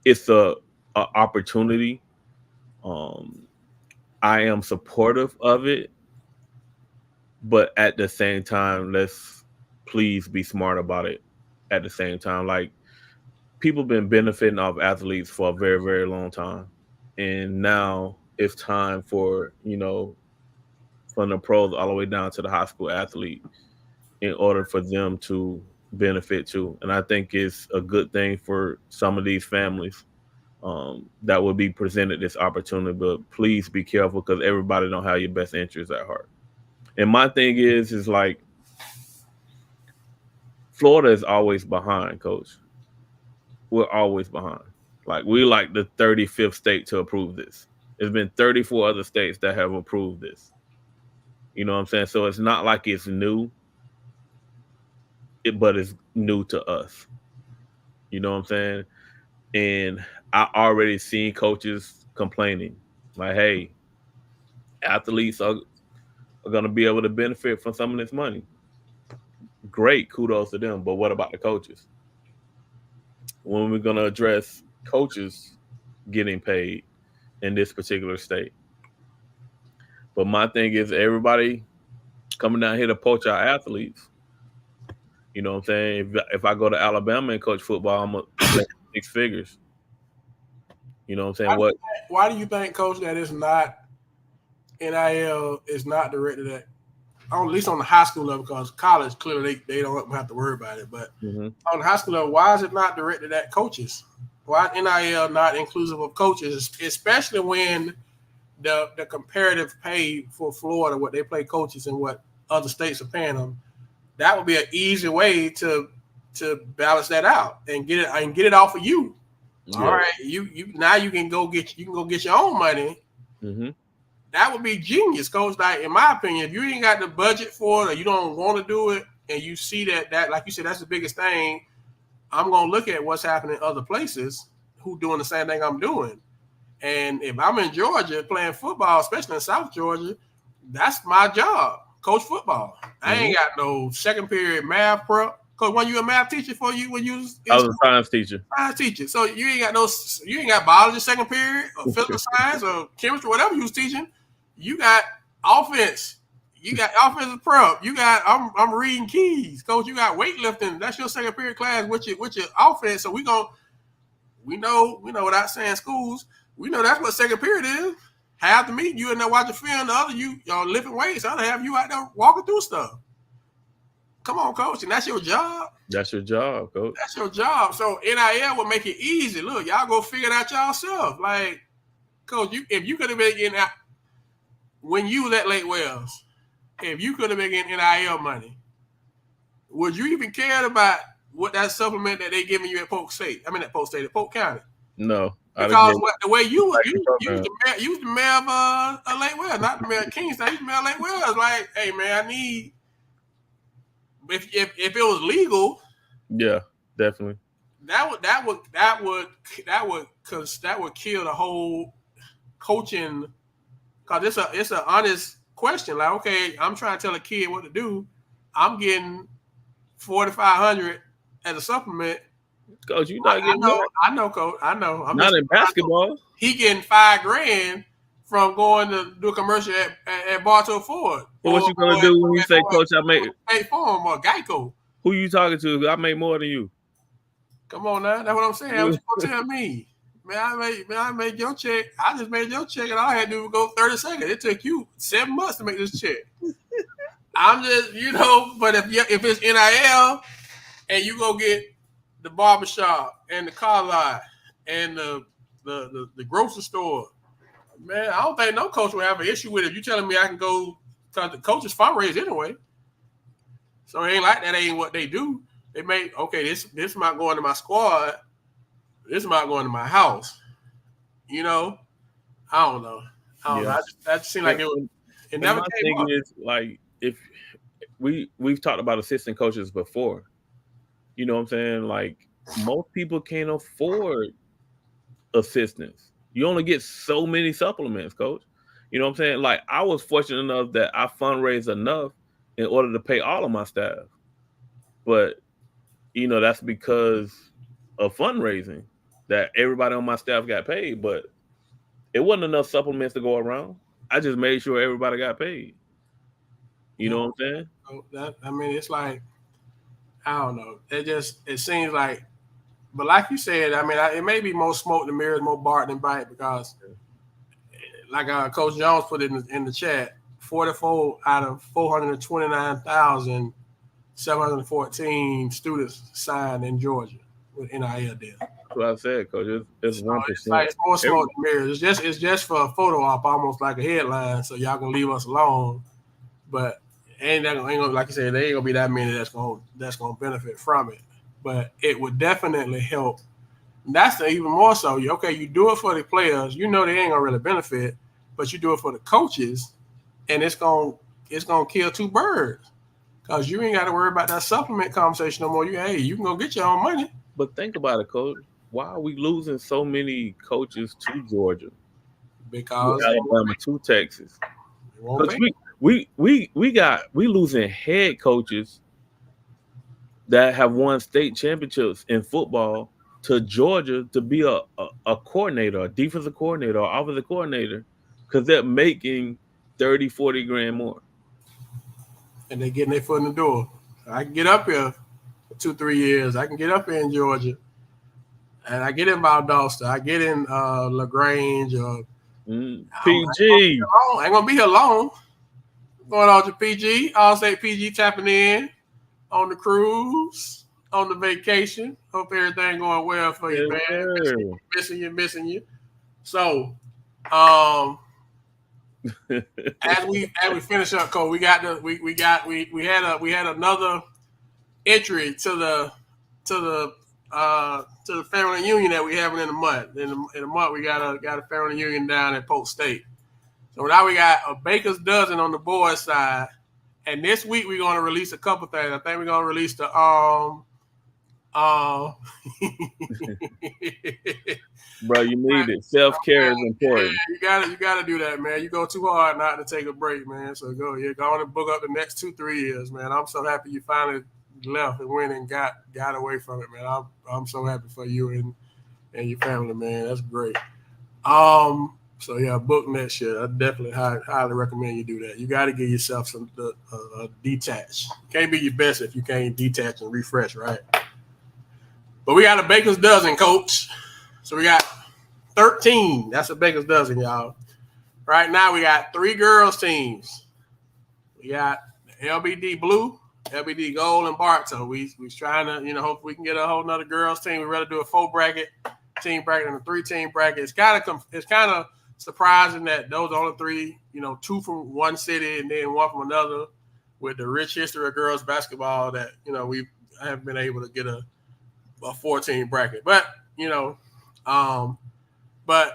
it's a opportunity. Um, I am supportive of it, but at the same time, let's please be smart about it. At the same time, like, people been benefiting off athletes for a very, very long time, and now it's time for, from the pros all the way down to the high school athlete, in order for them to benefit too. And I think it's a good thing for some of these families that will be presented this opportunity. But please be careful, because everybody don't have your best interests at heart. And my thing is like, Florida is always behind, coach. We're always behind. Like, we like the 35th state to approve this. There's been 34 other states that have approved this. You know what I'm saying? So it's not like it's new, but it's new to us. You know what I'm saying? And I already seen coaches complaining, like, hey, athletes are going to be able to benefit from some of this money. Great, kudos to them. But what about the coaches? When we're going to address coaches getting paid in this particular state? But my thing is, everybody coming down here to poach our athletes. You know what I'm saying? If I go to Alabama and coach football, I'm making 6 figures. You know what I'm saying? Why do you think, Coach, that it's not NIL is not directed at least on the high school level? Because college, clearly they don't have to worry about it. But on the high school level, why is it not directed at coaches? Why is NIL not inclusive of coaches, especially when the comparative pay for Florida, what they pay coaches and what other states are paying them? That would be an easy way to balance that out and get it off of you. Yeah. All right, you now you can go get your own money. Mm-hmm. That would be genius, Coach. Like, in my opinion, if you ain't got the budget for it, or you don't want to do it, and you see that like you said, that's the biggest thing, I'm gonna look at what's happening in other places who doing the same thing I'm doing. And if I'm in Georgia playing football, especially in South Georgia, that's my job, coach football. I ain't got no second period math prep. Cause when you a math teacher when you was I was a science teacher. Science teacher. So you ain't got biology second period or physical science or chemistry, whatever you was teaching. You got offense. You got offensive prep. You got I'm reading keys. Coach, you got weightlifting. That's your second period class with your offense. So we know without saying schools, we know that's what second period is. Half the meeting you in there watching film, the other y'all lifting weights, the other half you out there walking through stuff. Come on, coach, and that's your job. That's your job, coach. That's your job. So NIL will make it easy. Look, y'all go figure it out yourself. Like, coach, if you could have been getting out when you was at Lake Wells, if you could have been getting NIL money, would you even care about what that supplement that they giving you at Polk State? I mean, at Polk State, at Polk County. No, because the way you was the mayor of Lake Wells, not the mayor of Kingston. You was the mayor of Lake Wells. Like, hey man, I need if it was legal. Yeah, definitely. That would kill the whole coaching. Cause it's an honest question. Like, okay, I'm trying to tell a kid what to do. I'm getting $4,500 as a supplement. Coach, you not getting that? I know, coach. I know. I'm not in basketball. He getting $5,000 from going to do a commercial at Bartow Ford. Well, what you gonna do when you say, Coach, I made State Farm or Geico? Who you talking to? I made more than you. Come on now, that's what I'm saying. What you gonna tell me? Man, I made your check. I just made your check, and all I had to do was go 30 seconds. It took you 7 months to make this check. I'm just, but if it's NIL and you go get the barbershop and the car lot and the grocery store, man, I don't think no coach will have an issue with it. If you telling me I can go, because the coaches fundraise anyway. So it ain't like that ain't what they do. They make, okay, this is not going to my squad. This is not going to my house. I don't know. That just seemed like it never came up. Is, like, if we've talked about assistant coaches before. You know what I'm saying? Like, most people can't afford assistants. You only get so many supplements, coach. You know what I'm saying? Like, I was fortunate enough that I fundraised enough in order to pay all of my staff. But, that's because of fundraising that everybody on my staff got paid. But it wasn't enough supplements to go around. I just made sure everybody got paid. You know what I'm saying? It's like, I don't know. It seems like, but like you said, it may be more smoke than mirrors, more bark than bite, because like Coach Jones put it in the chat, 44 out of 429,714 students signed in Georgia with NIL deal. That's what I said, Coach. It's 1%. It's more smoke than mirrors. It's just for a photo op, almost like a headline, so y'all can leave us alone. But ain't gonna, like you said, there ain't gonna be that many that's gonna benefit from it. But it would definitely help. That's even more so. You do it for the players. They ain't gonna really benefit, but you do it for the coaches, and it's gonna kill two birds, because you ain't got to worry about that supplement conversation no more. You can go get your own money. But think about it, Coach. Why are we losing so many coaches to Georgia? Because to Alabama, to Texas. We losing head coaches that have won state championships in football to Georgia to be a coordinator, a defensive coordinator, or offensive coordinator, because they're making 30, 40 grand more. And they're getting their foot in the door. I can get up here for 2-3 years. I can get up here in Georgia. And I get in Valdosta. I get in LaGrange or PG. I ain't going to be here long. Going on to PG. All-State PG tapping in on the cruise, on the vacation. Hope everything going well for you, man. Missing you. So, as we finish up, Cole, we had another entry to the family reunion that we having in the month. In the month, we got a family reunion down at Polk State. So now we got a baker's dozen on the boys' side, and this week we're going to release a couple things. I think we're going to release the Bro, you need it. Self-care is important. Yeah, you gotta do that, man. You go too hard not to take a break, man. So go on and book up the next 2-3 years, man. I'm so happy you finally left and went and got away from it, man. I'm so happy for you and your family, man. That's great. So yeah, book next year. I definitely highly recommend you do that. You got to give yourself some detach. Can't be your best if you can't detach and refresh, right? But we got a baker's dozen, coach. So we got 13. That's a baker's dozen, y'all. Right now we got 3 girls teams. We got the LBD Blue LBD Gold and Bartow. We trying to, hope we can get a whole nother girls team. We'd rather do a 4 team bracket and a 3 team bracket. It's kind of surprising that those are only 3, 2 from one city and then 1 from another, with the rich history of girls basketball that, we haven't been able to get a 4 team bracket. But, but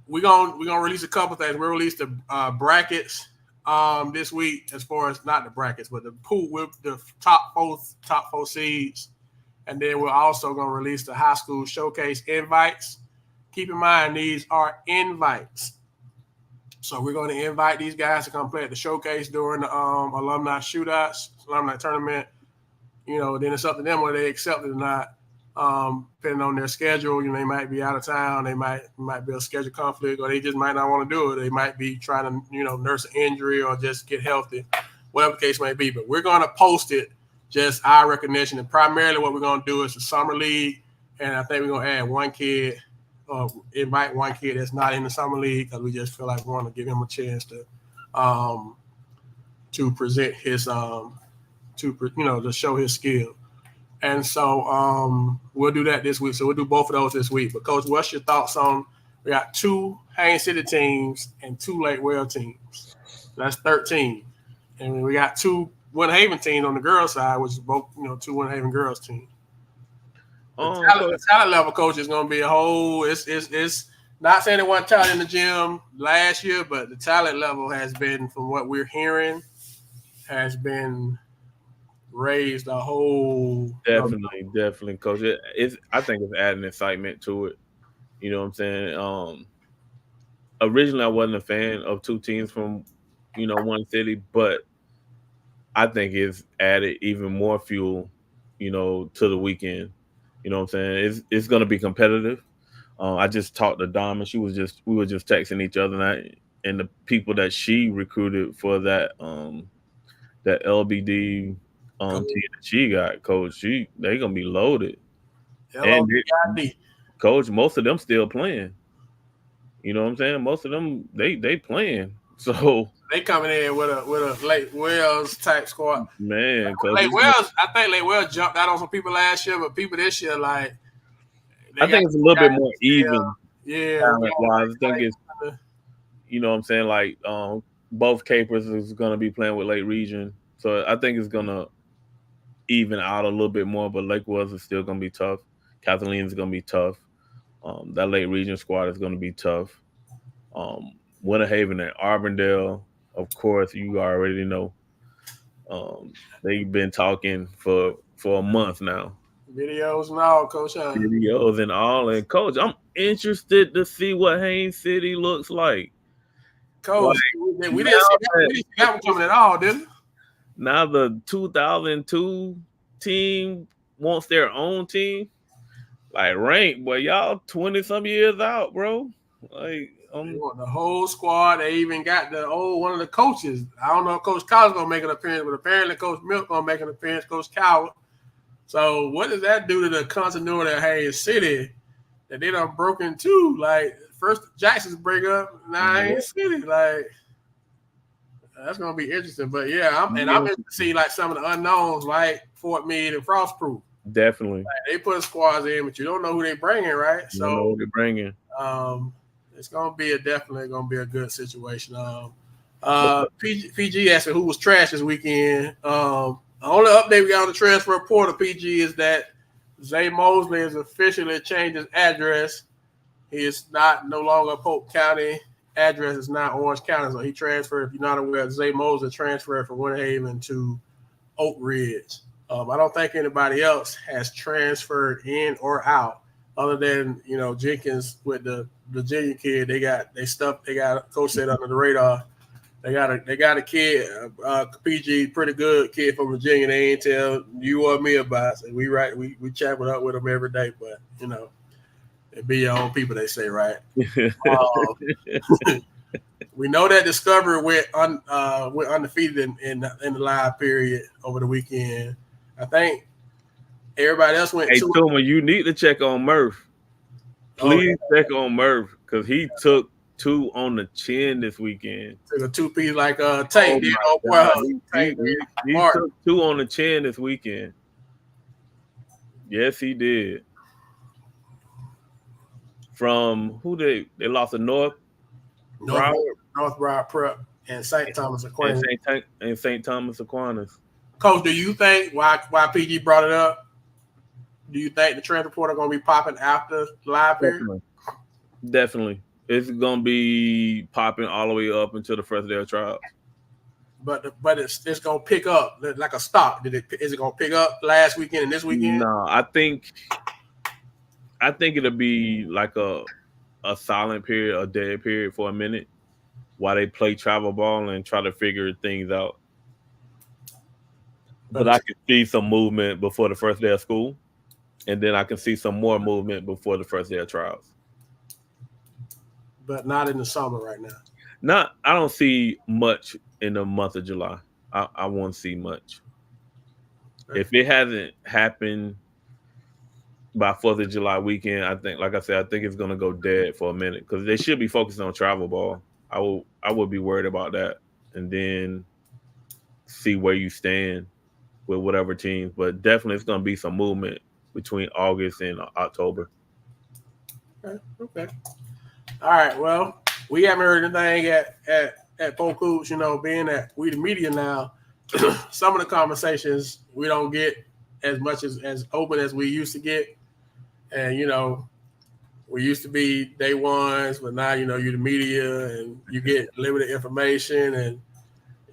we're gonna release a couple things. We'll release the brackets this week, as far as not the brackets, but the pool with the top four seeds, and then we're also gonna release the high school showcase invites. Keep in mind, these are invites, so we're going to invite these guys to come play at the showcase during the alumni shootouts, alumni tournament. Then it's up to them whether they accept it or not. Depending on their schedule, they might be out of town, they might be a schedule conflict, or they just might not want to do it. They might be trying to, nurse an injury or just get healthy, whatever the case may be. But we're going to post it, just our recognition. And primarily what we're going to do is the summer league. And I think we're going to add one kid, invite one kid that's not in the summer league, because we just feel like we want to give him a chance to present his, to show his skill. And so we'll do that this week. So we'll do both of those this week. But, Coach, what's your thoughts on – we got 2 Haines City teams and 2 Lake Wales teams. That's 13. And we got 2 Winter Haven teams on the girls' side, which is both, 2 Winter Haven girls teams. The talent level, Coach, is going to be a whole – it's not saying it wasn't talent in the gym last year, but the talent level has been, from what we're hearing, has been – raised a whole definitely, Coach. I think it's adding excitement to it. You know what I'm saying? Originally I wasn't a fan of 2 teams from, one city, but I think it's added even more fuel, to the weekend. You know what I'm saying? It's going to be competitive. I just talked to Dom, and we were just texting each other, and the people that she recruited for that LBD team that she got, Coach, they gonna be loaded. And Coach, most of them still playing. You know what I'm saying? Most of them they playing. So they coming in with a Lake Wales type squad. Man, Lake Wales, I think Lake Wales jumped out on some people last year, but people this year, like, I think it's a little bit more even. Yeah. I think it's, you know what I'm saying, like both Capers is gonna be playing with Lake Region. So I think it's gonna even out a little bit more, but Lake Wales is still going to be tough. Kathleen's going to be tough. That Lake Region squad is going to be tough. Winter Haven and Arbondale, of course, you already know. They've been talking for a month now. Videos and all, Coach. Videos and all. And, Coach, I'm interested to see what Haines City looks like. Coach, we didn't see that one coming at all, did we? Now the 2002 team wants their own team. Like, rank, boy, y'all 20-some years out, bro. Like, they want the whole squad. They even got one of the coaches. I don't know if Coach Cowell's going to make an appearance, but apparently Coach Milk going to make an appearance, Coach Cowell. So what does that do to the continuity of Haines City that they done broken too? Like, first Jackson's break up, now Haines City. Like, that's gonna be interesting, but yeah, I'm interested to see like some of the unknowns, like Fort Meade and Frostproof. Definitely, like, they put squads in, but you don't know who they bringing, right? You don't know who they're bringing. It's gonna be definitely gonna be a good situation. PG asked who was trash this weekend. The only update we got on the transfer portal, PG, is that Zay Mosley has officially changed his address. He is no longer Polk County. Address is not Orange County, so he transferred. If you're not aware, Zay Mosley transferred from Winter Haven to Oak Ridge. I don't think anybody else has transferred in or out, other than Jenkins with the Virginia kid. They got Coach said under the radar. They got a kid, PG, pretty good kid from Virginia. They ain't tell you or me about. So we chat up with them every day, but it be your own people, they say, right? We know that Discovery went undefeated in the live period over the weekend. I think everybody else went. Hey, Tuma, you need to check on Murph. Please check on Murph, because he took 2 on the chin this weekend. Took a 2-piece like Oh Tank did. my Oh boy, God. Tank did. He Mark. took 2 on the chin this weekend. Yes, he did. From who they lost to North Broward North Broward Prep and St. Thomas Aquinas. and St. Thomas Aquinas. Coach, do you think why PG brought it up? Do you think the transfer portal going to be popping after the live period? Definitely. It's going to be popping all the way up until the first day of trials. But it's going to pick up like a stock. Is it going to pick up last weekend and this weekend? No, I think it'll be like a silent period, a dead period for a minute while they play travel ball and try to figure things out. But I can see some movement before the first day of school, and then I can see some more movement before the first day of trials. But not in the summer right now. I don't see much in the month of July. I won't see much. Okay. If it hasn't happened by 4th of July weekend, I think it's going to go dead for a minute because they should be focused on travel ball. I would be worried about that, and then see where you stand with whatever teams. But definitely, it's going to be some movement between August and October. Okay. All right. Well, we haven't heard anything at Polk, being that we the media now. Some of the conversations we don't get as much as open as we used to get, and we used to be day ones, but now you're the media and you get limited information, and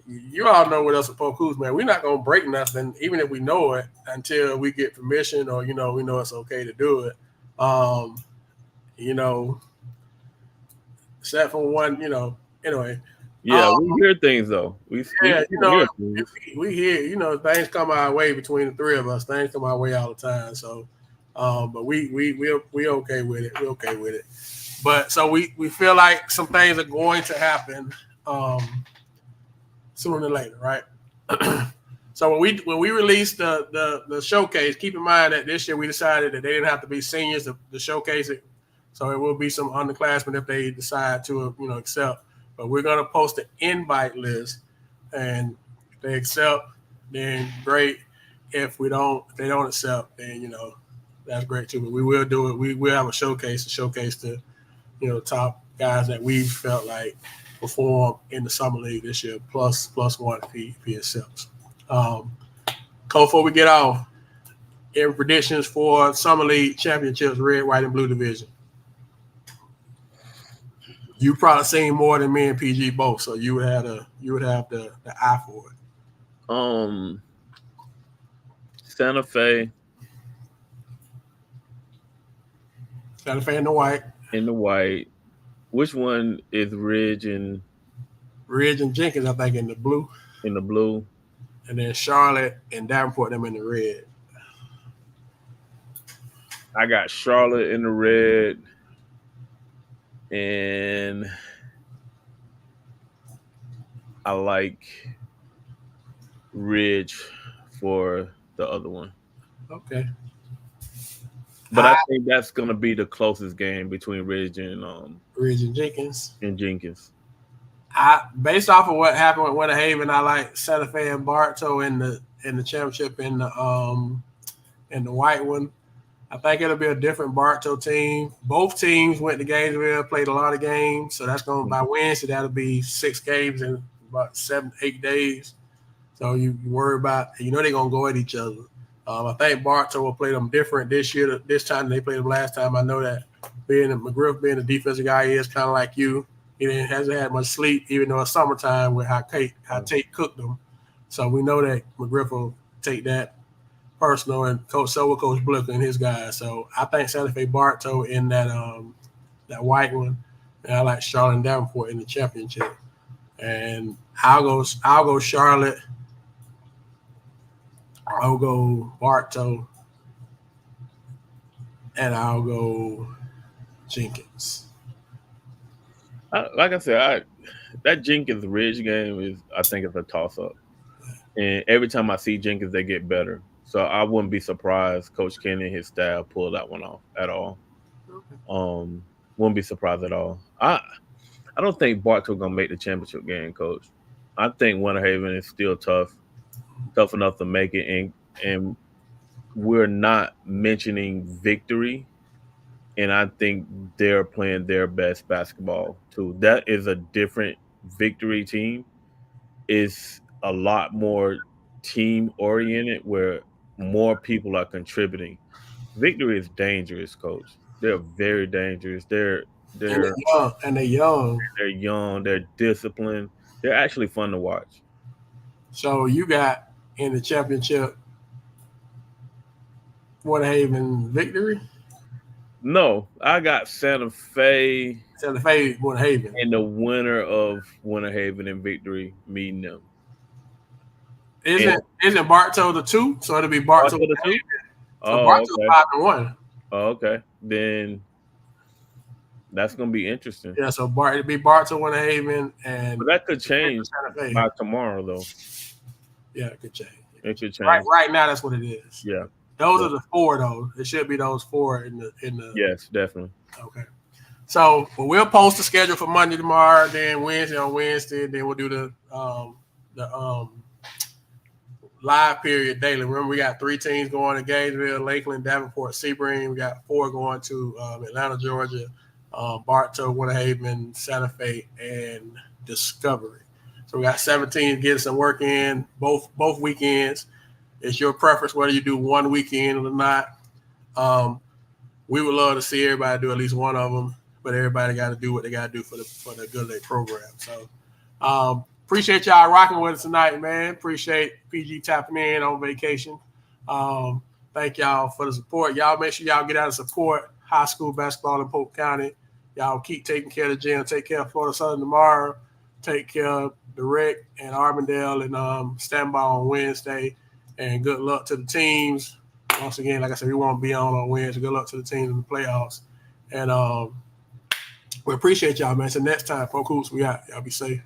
you all know what else at Polk, man. We're not gonna break nothing, even if we know it, until we get permission or we know it's okay to do it. Except for one, anyway. Yeah, we hear things though. We hear things come our way between the three of us. Things come our way all the time. So, but we okay with it. We're okay with it. But so we feel like some things are going to happen sooner than later, right? So when we released the showcase, keep in mind that this year we decided that they didn't have to be seniors to showcase it. So it will be some underclassmen if they decide to accept. But we're gonna post the invite list, and if they accept, then great. If they don't accept, then that's great too. But we will do it. We will have a showcase to showcase the top guys that we felt like perform in the summer league this year, plus one if he accepts. Cole, before we get off, any predictions for summer league championships, red, white, and blue division? You probably seen more than me and PG both, so you would have the eye for it. Santa Fe in the white. In the white. Which one is Ridge and Jenkins? I think in the blue. In the blue. And then Charlotte and Davenport them in the red. I got Charlotte in the red. And I like Ridge for the other one. Okay. But I think that's going to be the closest game between Ridge and Jenkins. Based off of what happened with Winter Haven, I like Santa Fe and Bartow in the championship in the white one. I think it'll be a different Bartow team. Both teams went to Gainesville, played a lot of games. So that's going by Wednesday, that'll be 6 games in about 7-8 days. So you worry about, they're going to go at each other. I think Bartow will play them different this year. This time than they played them last time. I know that McGriff being the defensive guy, he is kind of like you. He hasn't had much sleep, even though it's summertime with how Tate cooked them. So we know that McGriff will take that personal, and Coach Blicker and his guys. So I think Santa Fe Bartow in that white one, and I like Charlotte and Davenport in the championship. And I'll go Charlotte. I'll go Bartow, and I'll go Jenkins. Like I said, that Jenkins Ridge game I think it's a toss up, and every time I see Jenkins, they get better. So I wouldn't be surprised Coach Kenny and his staff pull that one off at all. Wouldn't be surprised at all. I don't think Bartow gonna make the championship game, Coach. I think Winter Haven is still tough enough to make it, and we're not mentioning victory. And I think they're playing their best basketball too. That is a different victory team. Is a lot more team oriented where more people are contributing. Victory is dangerous, Coach. They're very dangerous. And they're They're young. And they're young. they're young. They're disciplined. They're actually fun to watch. So you got in the championship Winter Haven victory. No, I got Santa Fe Santa Fe Winter Haven. and the winner of Winter Haven and Victory meeting them. Isn't Bartow the 2? So it'll be Bartow. Bartow the 2? So Oh, Bartow's okay. 5-1. Oh, okay. Then that's gonna be interesting. Yeah, so it'll be Bartow Winter Haven, and But that could change by tomorrow, though. Yeah, it could change. It could change. Right now, that's what it is. Yeah. Those are the 4, though. It should be those 4 in the. Yes, definitely. Okay. So we'll post the schedule for Monday tomorrow, then Wednesday, then we'll do the live period daily. Remember, we got 3 teams going to Gainesville, Lakeland, Davenport, Sebring. We got 4 going to Atlanta, Georgia, Bartow, Winter Haven, Santa Fe, and Discovery. So we got 17 getting some work in both weekends. It's your preference whether you do one weekend or not. We would love to see everybody do at least one of them, but everybody got to do what they got to do for the good of their program. So appreciate y'all rocking with us tonight, man. Appreciate PG tapping in on vacation. Thank y'all for the support. Y'all make sure y'all get out and support high school basketball in Polk County. Y'all keep taking care of the gym. Take care of Florida Southern tomorrow. Take care of the Rec and Arbondale, and stand by on Wednesday. And good luck to the teams. Once again, like I said, we won't be on Wednesday. Good luck to the teams in the playoffs. And we appreciate y'all, man. So next time, Polk Hoops, we out. Y'all be safe.